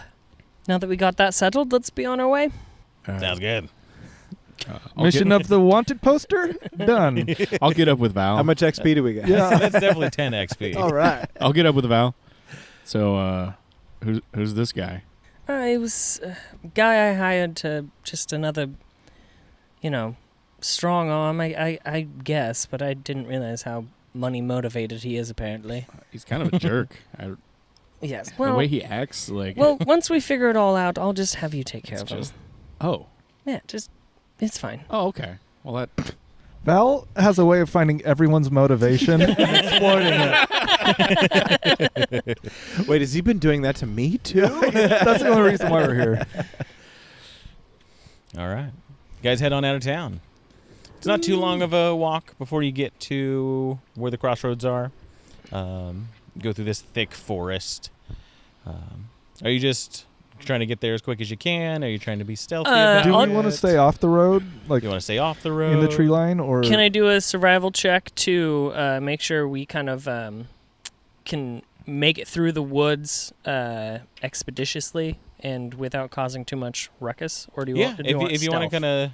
S4: that we got that settled, let's be on our way.
S7: All right.
S2: Sounds good.
S5: Mission of the wanted poster done.
S6: I'll get up with Val.
S7: How much XP do we get?
S5: Yeah.
S2: That's definitely 10 XP.
S3: All right.
S6: I'll get up with Val. So, who's this guy?
S4: It was a guy I hired to just another, strong arm, I guess, but I didn't realize how money motivated he is, apparently.
S6: He's kind of a jerk.
S4: Yes.
S6: The
S4: Well,
S6: way he acts, like.
S4: once we figure it all out, I'll just have you take care
S6: it's
S4: of him.
S6: just. Oh.
S4: Yeah, it's fine.
S6: Oh, okay. Well, that.
S5: Val has a way of finding everyone's motivation and exploiting it.
S7: Wait, has he been doing that to me too?
S5: That's the only reason why we're here.
S2: All right. You guys head on out of town. It's not too long of a walk before you get to where the crossroads are. Go through this thick forest. Are you just trying to get there as quick as you can? Are you trying to be stealthy about
S5: Do
S2: it?
S5: we want to stay off the road, like
S2: You want to stay off the road?
S5: in the tree line, or
S4: Can I do a survival check to make sure we kind of can make it through the woods expeditiously and without causing too much ruckus? Or do you
S2: Yeah,
S4: want
S2: if you want to
S4: stealth?
S2: kind of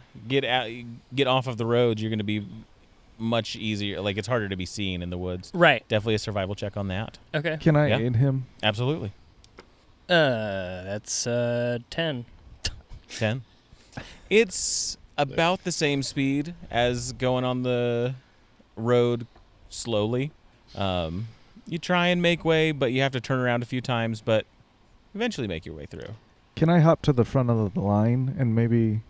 S2: get off of the roads, you're going to be much easier. Like, it's harder to be seen in the woods.
S4: Right.
S2: Definitely a survival check on that.
S4: Okay.
S5: can I
S2: Yeah.
S5: aid him?
S2: Absolutely.
S4: That's 10.
S2: 10. It's about the same speed as going on the road slowly. You try and make way, but you have to turn around a few times, but eventually make your way through.
S5: Can I hop to the front of the line and maybe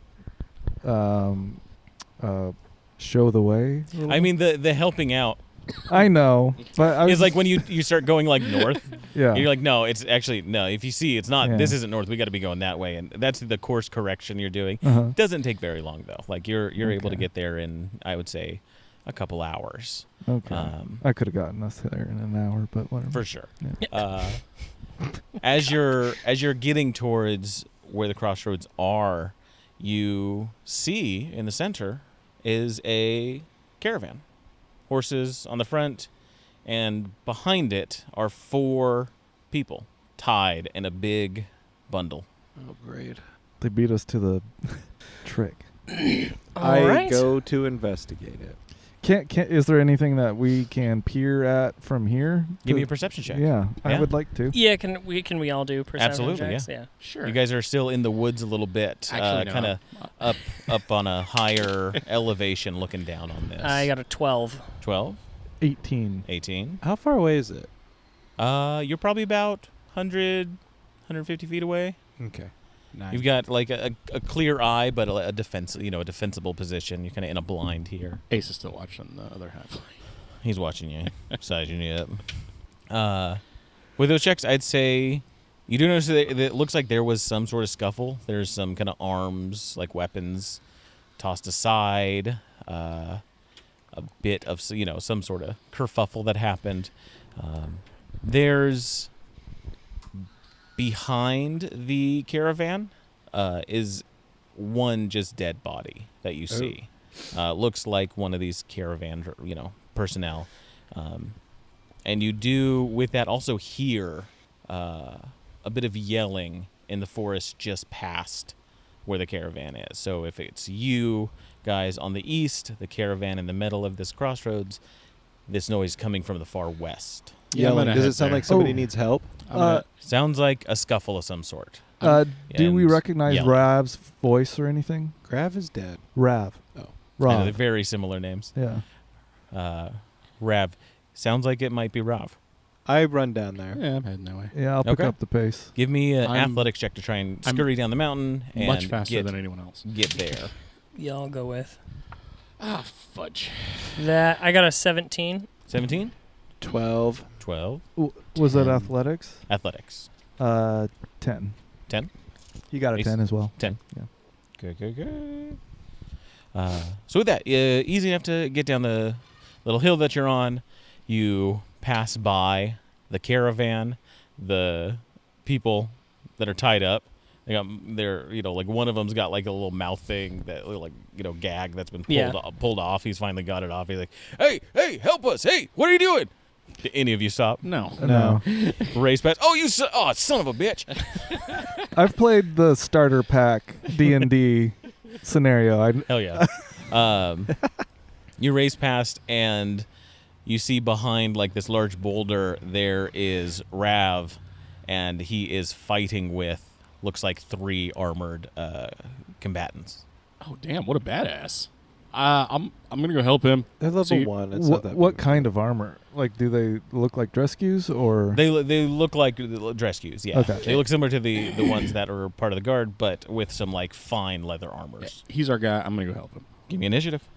S5: show the way?
S2: I mean, the helping out
S5: I know, but I was
S2: is like when you start going like north.
S5: yeah.
S2: You're like, no, it's actually no. If you see, it's not.
S5: Yeah.
S2: This isn't north. We got to be going that way, and that's the course correction you're doing.
S5: Uh-huh.
S2: Doesn't take very long though. Like you're able to
S5: Okay.
S2: get there in, I would say, a couple hours.
S5: Okay. I could have gotten us there in an hour, but whatever.
S2: For sure.
S5: Yeah.
S2: As you're getting towards where the crossroads are, you see in the center is a caravan. Horses on the front, and behind it are 4 people tied in a big bundle.
S7: Oh, great.
S5: They beat us to the trick.
S7: I
S4: right.
S7: go to investigate it.
S5: Can't is there anything that we can peer at from here?
S2: Give me a perception check.
S5: Yeah, I
S2: Yeah.
S5: would like to.
S4: Yeah, can we all do perception
S2: Absolutely,
S4: checks? Yeah.
S6: Sure.
S2: You guys are still in the woods a little bit,
S6: Actually,
S2: kind
S6: no.
S2: of up on a higher elevation, looking down on this.
S4: I got a 12.
S2: 12,
S5: 18.
S2: 18.
S7: How far away is it?
S2: You're probably about 100, 150 feet away.
S7: Okay. Nice.
S2: You've got like a clear eye, but a defensible position. You're kind of in a blind here.
S6: Ace is still watching the other half.
S2: He's watching you, sizing you up. With those checks, I'd say you do notice that it looks like there was some sort of scuffle. There's some kind of arms, like weapons, tossed aside. A bit of some sort of kerfuffle that happened. There's behind the caravan is one just dead body that you see. Looks like one of these caravan, personnel. And you do, with that, also hear a bit of yelling in the forest just past where the caravan is. So if it's you guys on the east, the caravan in the middle of this crossroads, this noise coming from the far west.
S6: Yeah, I'm
S7: Yelling.
S6: gonna
S7: Does
S6: head
S7: it sound
S6: there.
S7: like somebody
S5: Oh.
S7: needs help?
S2: Sounds like a scuffle of some sort.
S5: Do we
S2: And
S5: recognize
S2: yelling.
S5: Rav's voice or anything?
S7: Grav is dead.
S5: Rav.
S7: Oh.
S2: And they're
S5: Rav.
S2: very similar names.
S5: Yeah.
S2: Rav. Sounds like it might be Rav.
S7: I run down there.
S6: Yeah, I'm heading that way.
S5: Yeah, I'll pick
S2: Okay.
S5: up the pace.
S2: Give me an
S6: I'm-
S2: athletics check to try and
S6: I'm
S2: scurry down the mountain and
S6: Much faster
S2: get,
S6: than anyone else.
S2: get there.
S4: Yeah, I'll go with
S6: Ah, fudge.
S4: that. I got a 17.
S2: 17?
S7: 12.
S2: 12.
S5: Was that
S2: 10.
S5: athletics?
S2: Athletics.
S5: 10.
S2: 10?
S5: You got a
S2: Ace.
S5: 10 as well.
S2: 10.
S5: Yeah.
S2: Good. So with that, easy enough to get down the little hill that you're on. You pass by the caravan. the people that are tied up. They're like one of them's got like a little mouth thing that like gag that's been pulled off. He's finally got it off. He's like, hey, help us! Hey, what are you doing? Did any of you stop?
S5: No.
S2: Race past. Oh, son of a bitch!
S5: I've played the starter pack D&D scenario.
S2: Hell yeah. You race past and you see behind like this large boulder there is Rav, and he is fighting with looks like 3 armored combatants.
S6: Oh damn! What a badass. I'm gonna go help him.
S8: They're level
S6: See,
S8: 1. It's not that
S5: What
S8: big.
S5: kind of armor? Like, do they look like Drescues or?
S2: They look like Drescues, yeah.
S5: Okay.
S2: They look similar to the ones that are part of the guard, but with some like fine leather armors.
S6: He's our guy. I'm gonna go help him.
S2: Give me initiative.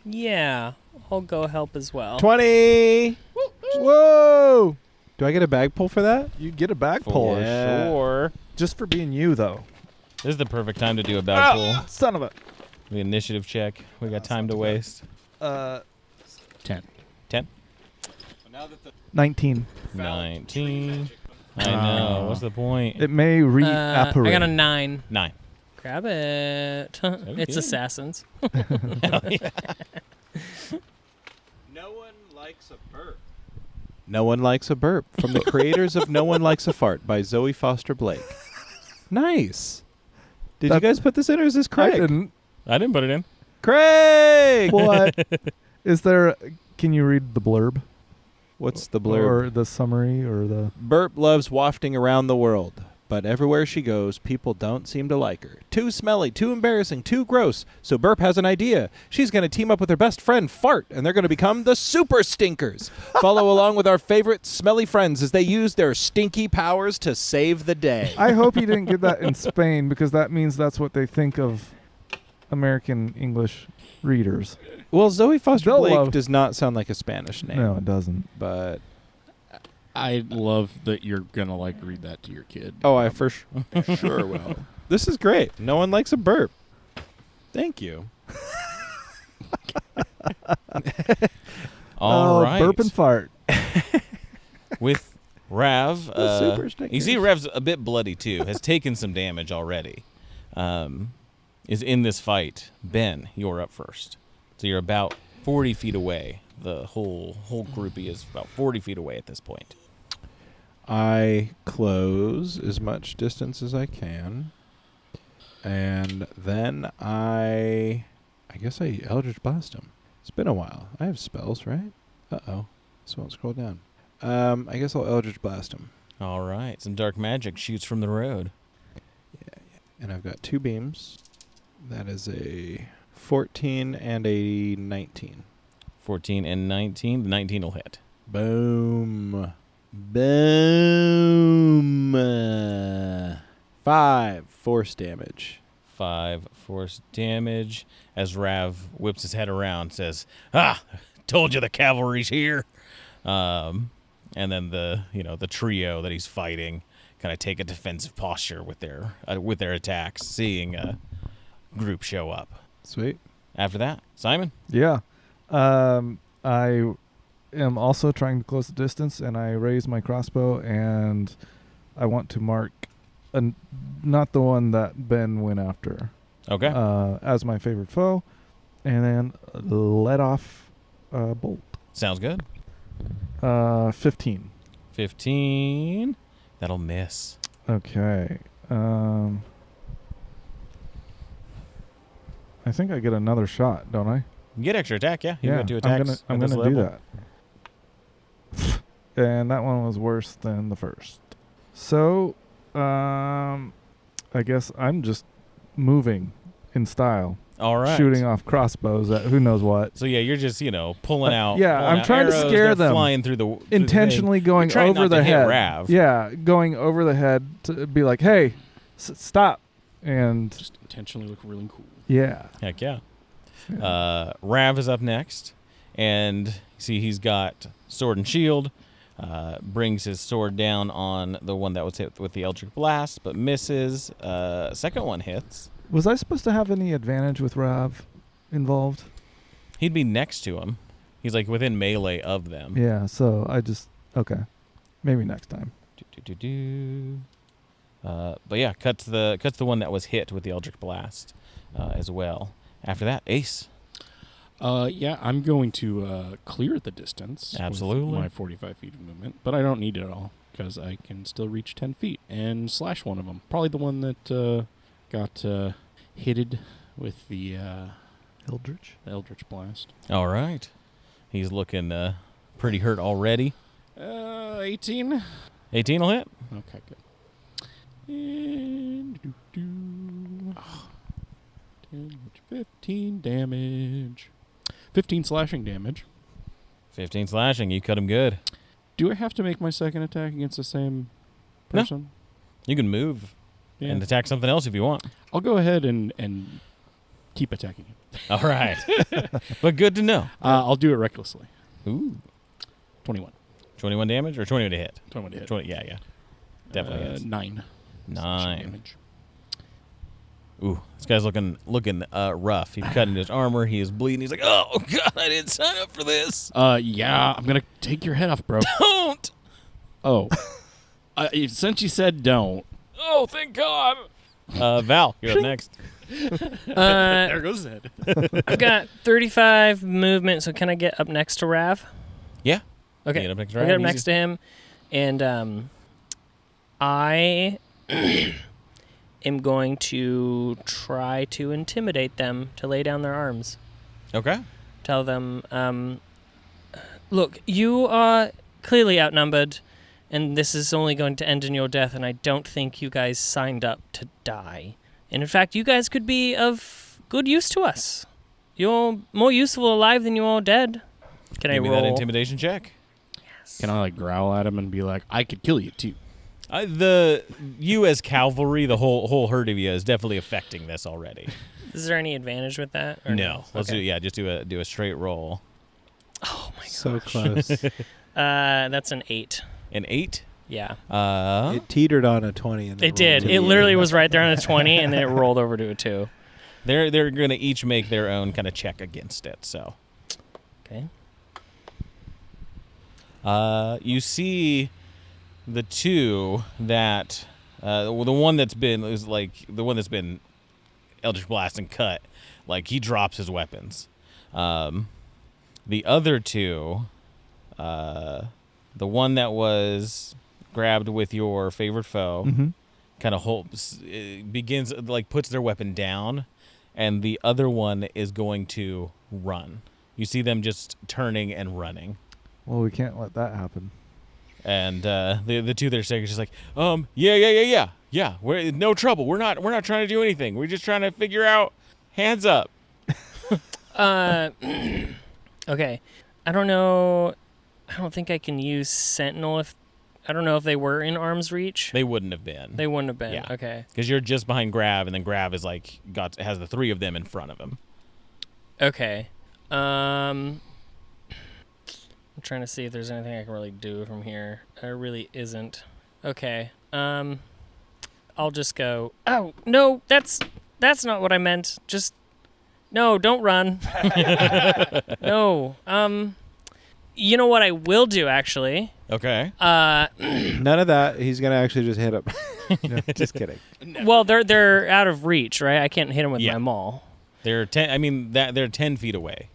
S4: Yeah, I'll go help as well.
S8: 20! Whoa! Do I get a bag pull for that?
S5: You get a bag
S2: For
S5: pull.
S2: sure.
S5: Just for being you, though.
S2: This is the perfect time to do a bag pull.
S5: Son of a.
S2: The initiative check. We got time to waste.
S6: 10.
S5: 19.
S2: 19. I know. What's the point?
S5: It may reapparate.
S4: I got a 9.
S2: 9.
S4: Grab it. It's
S2: good.
S4: assassins.
S7: No one likes a burp.
S8: No One Likes a Burp, from the creators of No One Likes a Fart by Zoe Foster Blake. Nice. Did you guys put this in, or is this Craig?
S5: I didn't.
S2: I didn't put it in.
S8: Craig!
S5: What? Is there? Can you read the blurb?
S8: What's the blurb?
S5: Or the summary or the?
S8: Burp loves wafting around the world, but everywhere she goes, people don't seem to like her. Too smelly, too embarrassing, too gross. So Burp has an idea. She's going to team up with her best friend, Fart, and they're going to become the Super Stinkers. Follow along with our favorite smelly friends as they use their stinky powers to save the day.
S5: I hope you didn't get that in Spain, because that means that's what they think of American English readers.
S8: Well, Zoe Foster
S5: They'll
S8: Blake
S5: love-
S8: does not sound like a Spanish name.
S5: No, it doesn't.
S8: But
S6: I love that you're gonna read that to your kid.
S8: oh, I for sure will. This is great. No One Likes a Burp. Thank you.
S2: All right.
S5: Burp and fart.
S2: With Rav,
S8: The Super
S2: you see
S8: Stinkers.
S2: Rav's a bit bloody too. Has taken some damage already. Is in this fight. Ben, you're up first. So you're about 40 feet away. The whole groupie is about 40 feet away at this point.
S8: I close as much distance as I can, and then I guess I Eldritch Blast him. It's been a while. I have spells, right? Uh-oh. This won't scroll down. I guess I'll Eldritch Blast him.
S2: All right. Some dark magic shoots from the road.
S8: Yeah. And I've got 2 beams. That is a 14 and a 19.
S2: 14 and 19. The 19 will hit.
S8: Boom. Boom. 5 force damage.
S2: 5 force damage as Rav whips his head around, says, told you the cavalry's here. And then the trio that he's fighting kind of take a defensive posture with their attacks, seeing a group show up.
S8: Sweet.
S2: After that, Simon.
S5: Yeah. I am also trying to close the distance, and I raise my crossbow, and I want to mark not the one that Ben went after.
S2: Okay.
S5: As my favorite foe, and then let off a bolt.
S2: Sounds good.
S5: 15.
S2: 15. That'll miss.
S5: Okay. I think I get another shot, don't I?
S2: You get extra attack, yeah. You
S5: yeah,
S2: got 2 attacks.
S5: I'm
S2: at this
S5: gonna do
S2: level.
S5: that. And that one was worse than the first. So, I guess I'm just moving in style,
S2: All right.
S5: shooting off crossbows at who knows what.
S2: So yeah, you're just pulling out.
S5: yeah,
S2: pulling
S5: I'm
S2: out
S5: trying to
S2: arrows,
S5: scare
S2: they're
S5: them.
S2: flying through the
S5: Intentionally going
S2: You're trying
S5: over
S2: not
S5: the
S2: to hit
S5: head.
S2: Rav.
S5: Yeah, going over the head to be like, hey, stop. And
S6: Just intentionally look really cool.
S5: yeah.
S2: Heck yeah. Rav is up next, and see he's got sword and shield. Brings his sword down on the one that was hit with the Eldritch Blast, but misses. Second one hits.
S5: Was I supposed to have any advantage with Rav involved?
S2: He'd be next to him. He's like within melee of them.
S5: Yeah, so I just okay. Maybe next time.
S2: But yeah, cuts the one that was hit with the Eldritch Blast as well. After that, Ace.
S6: Yeah, I'm going to clear the distance.
S2: Absolutely.
S6: With my 45 feet of movement, but I don't need it all because I can still reach 10 feet and slash one of them. Probably the one that got hitted with the Eldritch Blast.
S2: All right. He's looking pretty hurt already.
S6: 18.
S2: 18 will hit.
S6: Okay, good. And 15 damage. 15 slashing damage.
S2: 15 slashing. You cut him good.
S6: Do I have to make my second attack against the same person?
S2: You can move
S6: Yeah.
S2: and attack something else if you want.
S6: I'll go ahead and keep attacking him.
S2: All right. But good to know.
S6: I'll do it recklessly.
S2: Ooh.
S6: 21.
S2: 21 damage or 21 to hit?
S6: 21 to hit.
S2: 20, yeah. Definitely hits.
S6: 9.
S2: 9.
S6: Damage.
S2: Ooh, this guy's looking rough. He's cutting his armor. He is bleeding. He's like, oh, God, I didn't sign up for this.
S6: Yeah, I'm going to take your head off, bro.
S2: Don't.
S6: Oh. Since you said don't.
S2: Oh, thank God. Val, you're up next.
S6: There goes his head.
S4: I've got 35 movement, so can I get up next to Rav?
S2: Yeah.
S4: Okay.
S2: Get up next to
S4: I'll
S2: Rav,
S4: get up
S2: easy.
S4: next to him, and I am going to try to intimidate them to lay down their arms.
S2: Okay.
S4: Tell them, look, you are clearly outnumbered, and this is only going to end in your death, and I don't think you guys signed up to die. And in fact, you guys could be of good use to us. You're more useful alive than you are dead. Can
S2: Give
S4: I
S2: me
S4: roll?
S2: that intimidation check.
S6: Can I, growl at him and be like, I could kill you, too?
S2: You as cavalry, the whole herd of you is definitely affecting this already.
S4: Is there any advantage with that? Or
S2: No. Let's
S4: Okay.
S2: just do a straight roll.
S4: Oh my god.
S7: So close.
S4: That's an 8.
S2: An 8?
S4: Yeah.
S7: It teetered on a 20. And
S4: It did. It literally was right there on a 20, and then it rolled over to a 2.
S2: They're going to each make their own kind of check against it. So,
S4: Okay.
S2: you see the two that the one that's been Eldritch Blast and cut, like he drops his weapons. The other two, the one that was grabbed with your favorite foe, kind of begins puts their weapon down, and the other one is going to run. You see them just turning and running.
S5: Well, we can't let that happen.
S2: And the two that are saying is just like, yeah. We're no trouble. We're not trying to do anything. We're just trying to figure out. Hands up.
S4: Okay. I don't know. I don't think I can use Sentinel I don't know if they were in arm's reach.
S2: They wouldn't have been.
S4: They wouldn't have been.
S2: Yeah.
S4: Okay.
S2: Because you're just behind Grav, and then Grav is has the three of them in front of him.
S4: Okay. I'm trying to see if there's anything I can really do from here. There really isn't. Okay. I'll just go. Oh no, that's not what I meant. Just no, don't run. No. You know what I will do actually?
S2: Okay.
S7: None of that. He's going to actually just hit him. No, just kidding.
S4: Well, they're out of reach, right? I can't hit them with
S2: Yeah.
S4: my maul.
S2: They're 10. I mean, they're 10 feet away.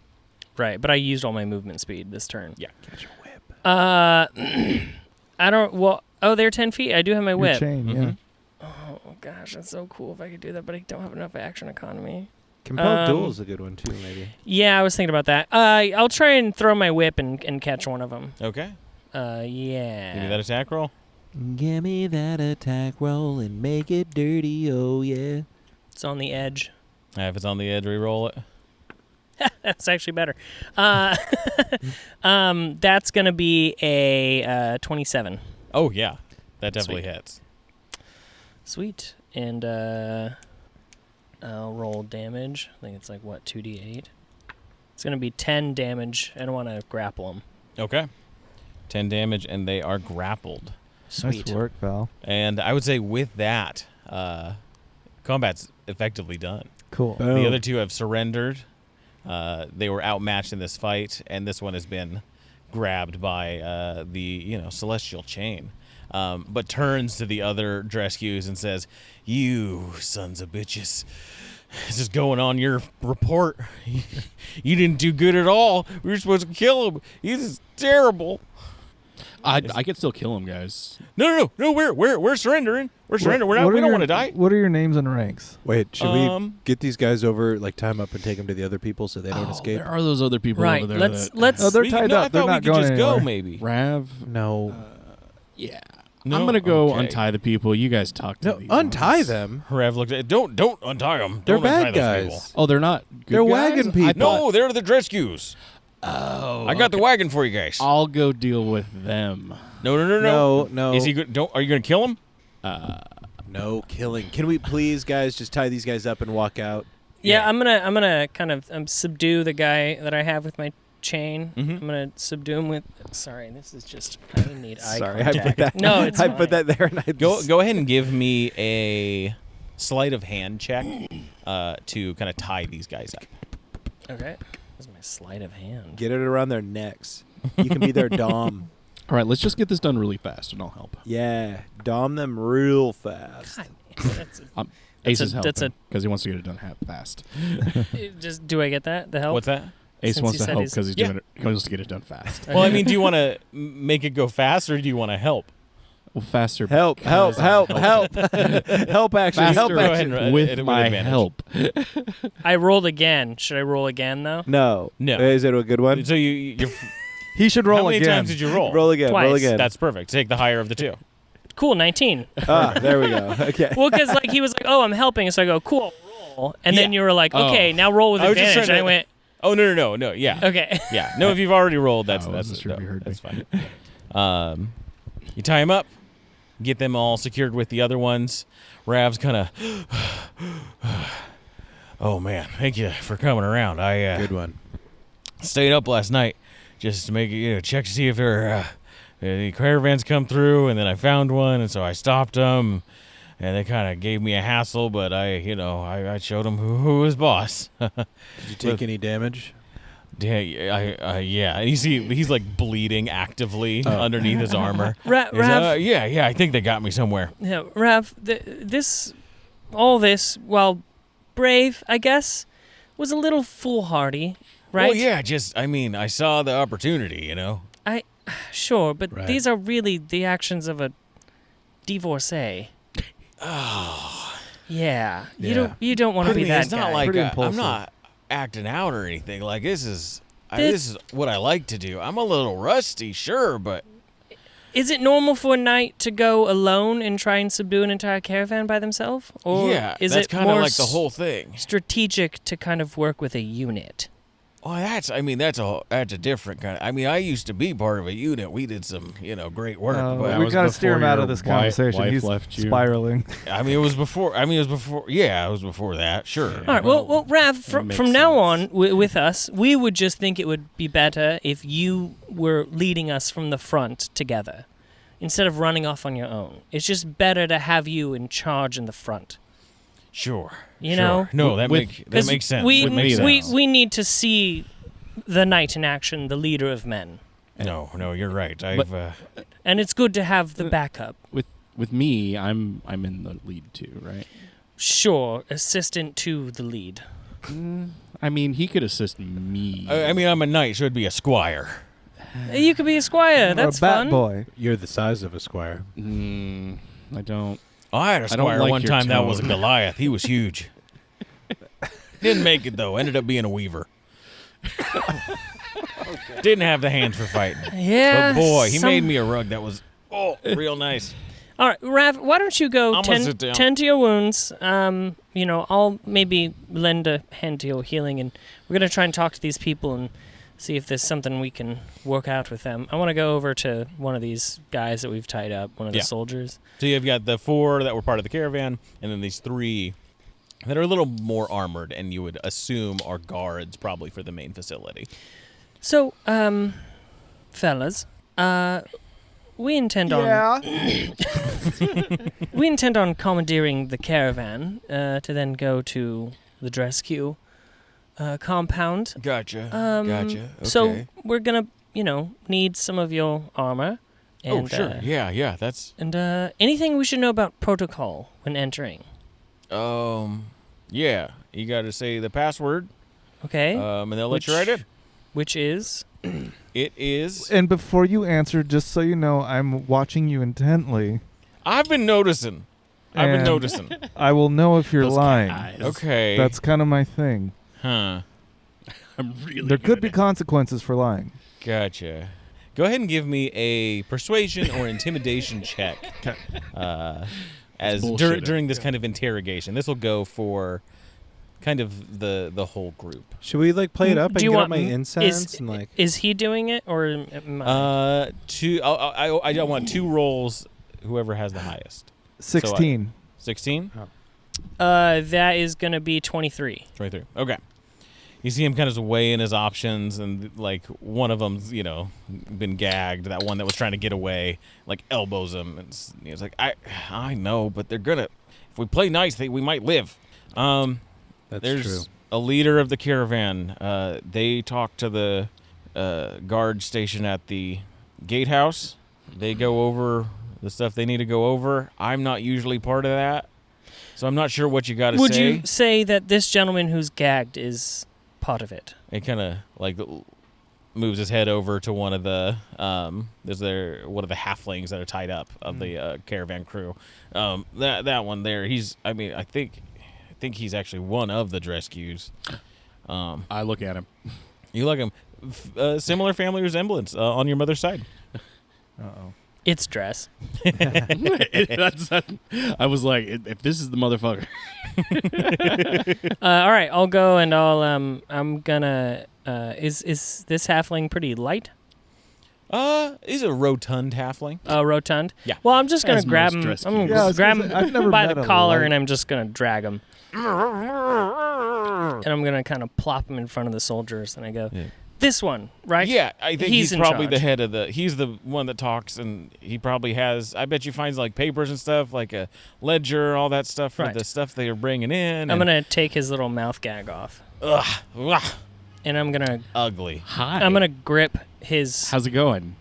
S4: Right, but I used all my movement speed this turn.
S2: Yeah.
S7: Catch your whip.
S4: I don't. Well, oh, they're 10 feet. I do have my
S5: Your
S4: whip.
S5: chain, yeah.
S2: Mhm.
S4: Oh gosh, that's so cool if I could do that, but I don't have enough action economy.
S7: Compelled Duel is a good one, too, maybe.
S4: Yeah, I was thinking about that. I'll try and throw my whip and catch one of them.
S2: Okay.
S4: Yeah.
S2: Give me that attack roll.
S7: Give me that attack roll and make it dirty, oh yeah.
S4: It's on the edge.
S2: If it's on the edge, re-roll it.
S4: That's actually better. That's gonna be a 27.
S2: Oh yeah, that definitely
S4: Sweet.
S2: hits.
S4: Sweet. And I'll roll damage. I think it's 2d8. It's gonna be 10 damage. I don't want to grapple them.
S2: Okay. 10 damage, and they are grappled.
S4: Sweet.
S5: Nice work, Val.
S2: And I would say with that, combat's effectively done.
S5: Cool.
S2: The other two have surrendered. They were outmatched in this fight, and this one has been grabbed by the celestial chain. But turns to the other Drescues and says, "You sons of bitches. This is going on your report. You didn't do good at all. We were supposed to kill him. He's terrible."
S6: I could still kill him, guys.
S2: No. We're surrendering. We're surrendering. We don't want to die.
S5: What are your names and ranks?
S8: Wait, should we get these guys over, like tie them up and take them to the other people so they don't escape?
S6: There are those other people
S4: Right.
S6: over there.
S4: Let's.
S5: Oh, they're tied
S2: I
S5: up. They're
S2: thought
S5: not
S2: we could
S5: going
S2: just
S5: anywhere.
S2: go, maybe.
S6: Rav.
S8: No.
S6: Yeah.
S2: No?
S6: I'm gonna go
S2: Okay.
S6: untie the people. You guys talk to
S8: No,
S6: these
S8: untie
S6: ones.
S8: them.
S2: Rev looked at don't untie them.
S8: They're
S2: Don't untie
S8: bad
S2: those people.
S8: guys.
S6: Oh, they're not. Good
S8: They're
S6: guys?
S8: wagon
S6: I
S8: people.
S2: No, they're the Drescues.
S6: Oh.
S2: I got the wagon for you guys.
S6: I'll go deal with them.
S8: No.
S2: Is he good? Are you gonna kill him?
S8: No killing. Can we please, guys, just tie these guys up and walk out?
S4: Yeah, I'm gonna kind of subdue the guy that I have with my chain.
S2: Mhm.
S4: I'm gonna subdue him with. Sorry, this is just. I need eye
S8: Sorry, I
S4: contact.
S8: put that.
S4: No, it's
S8: I
S4: fine.
S8: put that there. And I
S2: Go ahead and give me a sleight of hand check to kind of tie these guys up.
S4: Okay. That's my sleight of hand.
S8: Get it around their necks. You can be their dom.
S6: All right, let's just get this done really fast, and I'll help.
S8: Yeah, dom them real fast.
S4: God, that's
S6: Ace
S4: a-
S6: is
S4: that's
S6: helping because he wants to get it done fast.
S4: just do I get that? The help?
S2: What's that?
S6: Ace
S4: Since
S6: wants
S4: he
S6: to
S4: said
S6: help
S4: he's-
S6: because he wants to get it done fast.
S2: Well, I mean, do you want to make it go fast, or do you want to help?
S6: Well, faster.
S8: Help! Help! Help! Help! Help! Actually, help!
S6: Faster
S2: Go ahead
S8: Action.
S2: and
S6: with
S2: with
S6: my
S2: advantage.
S6: help.
S4: I rolled again. Should I roll again though?
S8: No.
S2: No.
S8: Is it a good one?
S2: So you're
S5: He should roll
S2: how many
S5: again.
S2: times did you roll?
S8: Roll again. Roll
S4: Twice.
S8: again.
S2: That's perfect. Take the higher of the two.
S4: Cool, 19.
S8: There we go. Okay.
S4: Well, because like he was like, "Oh, I'm helping," so I go, "Cool, roll," and then
S2: Yeah.
S4: you were like, "Okay, now roll with
S2: I was just
S4: advantage."
S2: trying
S4: And I
S2: to-
S4: went,
S2: Oh no. Yeah.
S4: "Okay."
S2: Yeah. No, if you've already rolled, that's
S6: I wasn't sure if you heard
S2: that's fine. You tie them up, get them all secured with the other ones. Rav's kind of. Oh man, thank you for coming around. I
S8: Good one.
S2: stayed up last night just to make it, check to see if there any caravans come through, and then I found one, and so I stopped them, and they kind of gave me a hassle, but I showed them who was boss.
S8: Did you take any damage?
S2: Yeah, yeah. And you see, he's like bleeding actively underneath his armor.
S4: Rav,
S2: Yeah. I think they got me somewhere.
S4: yeah, Rav, all this, while brave, I guess, was a little foolhardy, right?
S2: Well, yeah. I saw the opportunity.
S4: Sure, but
S8: Right.
S4: these are really the actions of a divorcee.
S2: Oh,
S4: Yeah,
S8: Yeah.
S4: you don't want to be
S2: it's
S4: that
S2: not
S4: guy.
S2: like
S5: Pretty
S2: I'm
S5: impulsive.
S2: not acting out or anything. Like this is
S4: This-
S2: what I like to do. I'm a little rusty, sure, but
S4: Is it normal for a knight to go alone and try and subdue an entire caravan by themselves, or
S2: yeah,
S4: is
S2: that's
S4: it
S2: kind of
S4: more
S2: like the whole thing.
S4: strategic to kind of work with a unit?
S2: Well, that's a different kind of. I used to be part of a unit. We did some, great work. but
S5: we got to steer him out of this
S6: before your
S5: conversation.
S6: wife
S5: He's
S6: left you.
S5: spiraling.
S2: it was before. Yeah, it was before that. Sure.
S4: All right. Well, Rav, from
S6: makes
S4: now
S6: sense.
S4: on with us, we would just think it would be better if you were leading us from the front together, instead of running off on your own. It's just better to have you in charge in the front.
S2: Sure.
S4: You
S2: sure.
S4: know?
S2: No, that
S6: With-
S2: makes
S4: 'Cause
S2: sense.
S4: We
S6: With me, that's-
S4: we need to see the knight in action, the leader of men,
S2: No, you're right.
S4: and it's good to have the backup.
S6: With me, I'm in the lead too, right?
S4: Sure, assistant to the lead.
S6: I mean, he could assist me.
S2: I'm a knight, so it'd be a squire.
S4: You could be a squire. That's
S5: or a bat
S4: fun.
S5: boy.
S8: You're the size of a squire.
S6: I don't.
S2: I had a
S6: I don't
S2: squire
S6: like
S2: one
S6: your
S2: time that was a
S6: tone.
S2: Goliath. He was huge. Didn't make it though. Ended up being a weaver. Didn't have the hands for fighting.
S4: Yeah.
S2: But boy, he
S4: some-
S2: made me a rug that was real nice.
S4: All right, Rav, why don't you go
S2: I'm gonna sit down.
S4: tend to your wounds? I'll maybe lend a hand to your healing, and we're going to try and talk to these people and see if there's something we can work out with them. I want to go over to one of these guys that we've tied up, one of the
S2: Yeah.
S4: soldiers.
S2: So you've got the 4 that were part of the caravan, and then these 3 that are a little more armored, and you would assume are guards probably for the main facility.
S4: So, fellas, we intend on we intend on commandeering the caravan to then go to the Drescue. compound.
S2: Gotcha. Gotcha. Okay.
S4: So we're gonna, need some of your armor. And,
S2: sure. Yeah. That's.
S4: And anything we should know about protocol when entering?
S2: Yeah. You got to say the password.
S4: Okay.
S2: And they'll let you write it.
S4: Which is?
S2: It is.
S5: And before you answer, just so you know, I'm watching you intently.
S2: I've been noticing.
S5: I will know if you're
S6: Those
S5: lying.
S6: eyes.
S2: Okay.
S5: That's kind of my thing.
S2: Huh.
S6: I'm really.
S5: There
S6: good
S5: could
S6: at
S5: be
S6: it.
S5: consequences for lying.
S2: Gotcha. Go ahead and give me a persuasion or intimidation check. As
S6: bullshitting.
S2: during this kind of interrogation. This will go for kind of the whole group.
S8: Should we play it up and
S4: Do you
S8: get
S4: want
S8: up my incense and
S4: Is he doing it or am I?
S2: I want 2 rolls. Whoever has the highest.
S5: 16.
S2: 16.
S4: That is gonna be 23.
S2: 23. Okay. You see him kind of weighing his options, and one of them's been gagged. That one that was trying to get away, elbows him, and he's like, I know, but they're gonna. If we play nice, we might live.
S8: That's
S2: There's
S8: true.
S2: a leader of the caravan. They talk to the guard station at the gatehouse. They go over the stuff they need to go over. I'm not usually part of that, so I'm not sure what you got to say.
S4: Would you say that this gentleman who's gagged is part of it?
S2: It kind of moves his head over to one of the one of the halflings that are tied up of the caravan crew. That one there. I think he's actually one of the Drescues.
S6: I look at him.
S2: You like him. Similar family resemblance on your mother's side.
S5: Uh-oh.
S4: It's Dress.
S6: I was like, if this is the motherfucker.
S4: All right, I'll go and I'm gonna. Is this halfling pretty light?
S2: He's a rotund halfling.
S4: Rotund.
S2: Yeah.
S4: Well, I'm just gonna
S6: As
S4: grab
S6: most
S4: him.
S6: Drescues.
S4: I'm gonna
S5: Yeah, I was
S4: grab
S5: gonna say, I've never
S4: him by
S5: met
S4: the
S5: a
S4: collar,
S5: light-
S4: and I'm just gonna drag him. And I'm gonna kind of plop him in front of the soldiers, and I go,
S2: Yeah.
S4: "This one, right?
S2: Yeah, I think he's
S4: in
S2: probably the
S4: charge.
S2: head of the. He's the one that talks, and he probably has. I bet you finds papers and stuff, like a ledger, all that stuff for
S4: Right.
S2: the stuff they are bringing in.
S4: I'm gonna take his little mouth gag off,
S2: Ugh,
S4: and I'm gonna
S2: ugly.
S6: Hi.
S4: I'm gonna grip his.
S6: How's it going?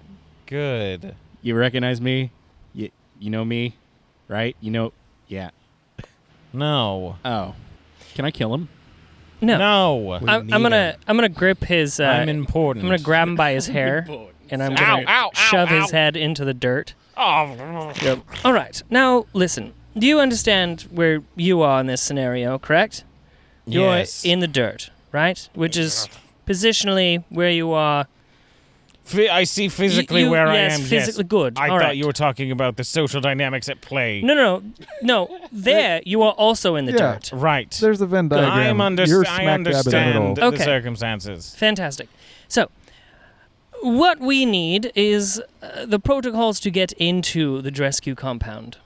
S2: Good.
S6: You recognize me? You know me, right? Yeah.
S2: No.
S6: Oh. Can I kill him?
S4: No, I'm gonna grip his.
S2: I'm important.
S4: I'm gonna grab him by his hair, and I'm gonna shove his head into the dirt.
S2: Oh.
S4: All right, now listen. Do you understand where you are in this scenario? Correct? You're
S2: Yes.
S4: in the dirt, right? Which is positionally where you are.
S2: I see physically where I am.
S4: Yes, physically
S2: yes.
S4: good.
S2: I
S4: All
S2: thought
S4: right.
S2: you were talking about the social dynamics at play.
S4: No. There, you are also in the
S5: Yeah.
S4: dirt.
S2: Right.
S5: There's a Venn diagram.
S2: I
S5: You're smack dab in the
S2: understand
S5: middle.
S2: the
S4: Okay.
S2: circumstances.
S4: Fantastic. So, what we need is the protocols to get into the Drescue Compound.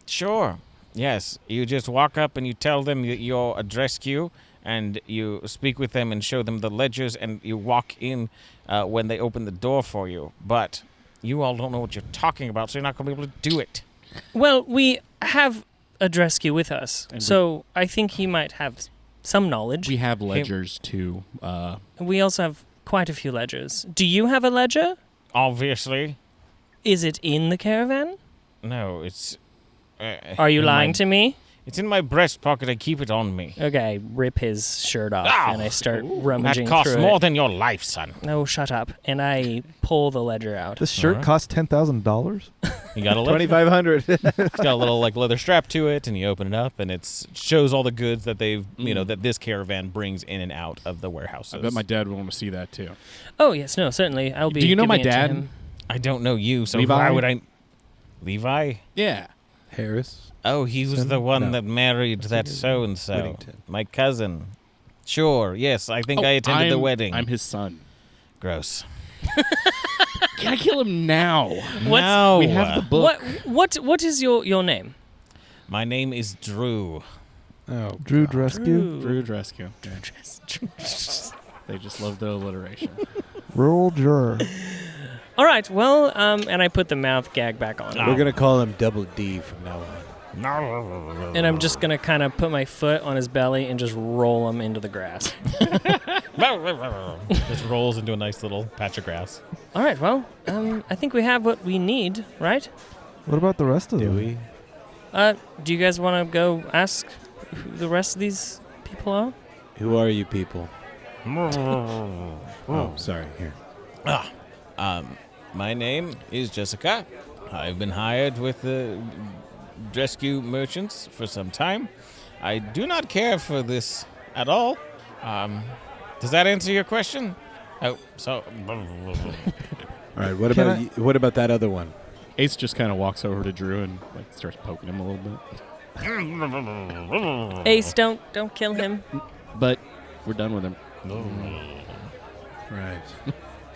S2: Sure. Yes. You just walk up and you tell them that you're a Drescue, and you speak with them and show them the ledgers, and you walk in when they open the door for you. But you all don't know what you're talking about, so you're not going to be able to do it.
S4: Well, we have a Drescue with us,
S6: And
S4: so I think he might have some knowledge.
S6: We have ledgers too.
S4: We also have quite a few ledgers. Do you have a ledger?
S2: Obviously.
S4: Is it in the caravan?
S2: No, it's...
S4: Are you
S2: in
S4: lying
S2: my-
S4: to me?
S2: It's in my breast pocket. I keep it on me.
S4: Okay, rip his shirt off,
S2: Ow!
S4: and I start
S2: That
S4: rummaging
S2: costs
S4: through
S2: more
S4: it.
S2: than your life, son.
S4: No, shut up. And I pull the ledger out.
S5: This shirt
S2: Alright.
S5: costs $10,000.
S2: You got a little...
S8: 2,500.
S2: It's got a little leather strap to it, and you open it up, and it shows all the goods that they've, that this caravan brings in and out of the warehouses.
S6: I bet my dad would want to see that too.
S4: Oh, yes, no, certainly. I'll be
S6: Do you know my
S4: giving it to
S6: dad?
S4: him.
S2: I don't know you, so
S6: Levi?
S2: why would I? Levi?
S6: Yeah.
S8: Harris.
S2: Oh, he was
S8: Son?
S2: the one
S8: No.
S2: that married that
S8: Whittington.
S2: so and so.
S8: Whittington.
S2: My cousin. Sure. Yes, I think
S6: Oh,
S2: I attended the wedding.
S6: I'm his son.
S2: Gross.
S6: Can I kill him now?
S2: No.
S6: We have the book.
S4: What is your name?
S2: My name is Drew.
S8: Oh,
S5: Drew
S8: God.
S5: Drescue.
S6: Drew Drescue. Yeah. They just love the alliteration.
S5: Rural juror.
S4: All right, well, and I put the mouth gag back on.
S2: Ah.
S8: We're going to call him Double D from now on.
S4: And I'm just going to kind of put my foot on his belly and just roll him into the grass.
S2: Just rolls into a nice little patch of grass.
S4: All right, well, I think we have what we need, right?
S5: What about the rest of
S7: Do
S5: them?
S7: we?
S4: Do you guys want to go ask who the rest of these people are?
S7: Who are you people? Oh, sorry. Here.
S2: My name is Jessica. I've been hired with the Drescue merchants for some time. I do not care for this at all. Does that answer your question? Oh, so...
S7: All right. What about that other one?
S6: Ace just kind of walks over to Drew and starts poking him a little bit.
S4: Ace, don't kill him.
S6: But we're done with him.
S7: Right.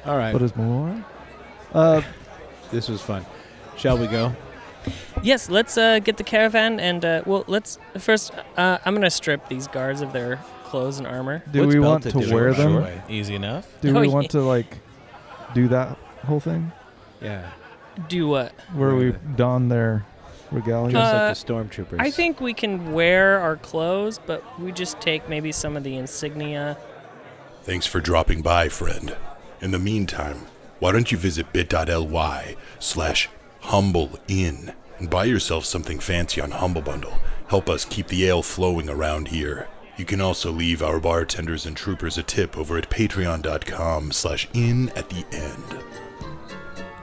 S7: All right.
S5: What is more?
S7: This was fun. Shall we go?
S4: Yes, let's get the caravan and, let's first, I'm going to strip these guards of their clothes and armor.
S5: Do
S7: What's
S5: we want
S7: Belta
S5: to
S7: doing,
S5: wear
S7: by the
S5: them?
S7: way?
S2: Easy enough.
S5: Do
S4: Oh,
S5: we
S4: yeah.
S5: want to, do that whole thing?
S7: Yeah.
S4: Do what?
S5: Where we
S7: Wear
S5: don their regalia?
S7: Just like the stormtroopers.
S4: I think we can wear our clothes, but we just take maybe some of the insignia.
S1: Thanks for dropping by, friend. In the meantime, why don't you visit bit.ly/humbleinn and buy yourself something fancy on Humble Bundle. Help us keep the ale flowing around here. You can also leave our bartenders and troopers a tip over at patreon.com/in at the end.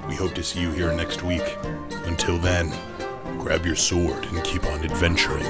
S1: We hope to see you here next week. Until then, grab your sword and keep on adventuring.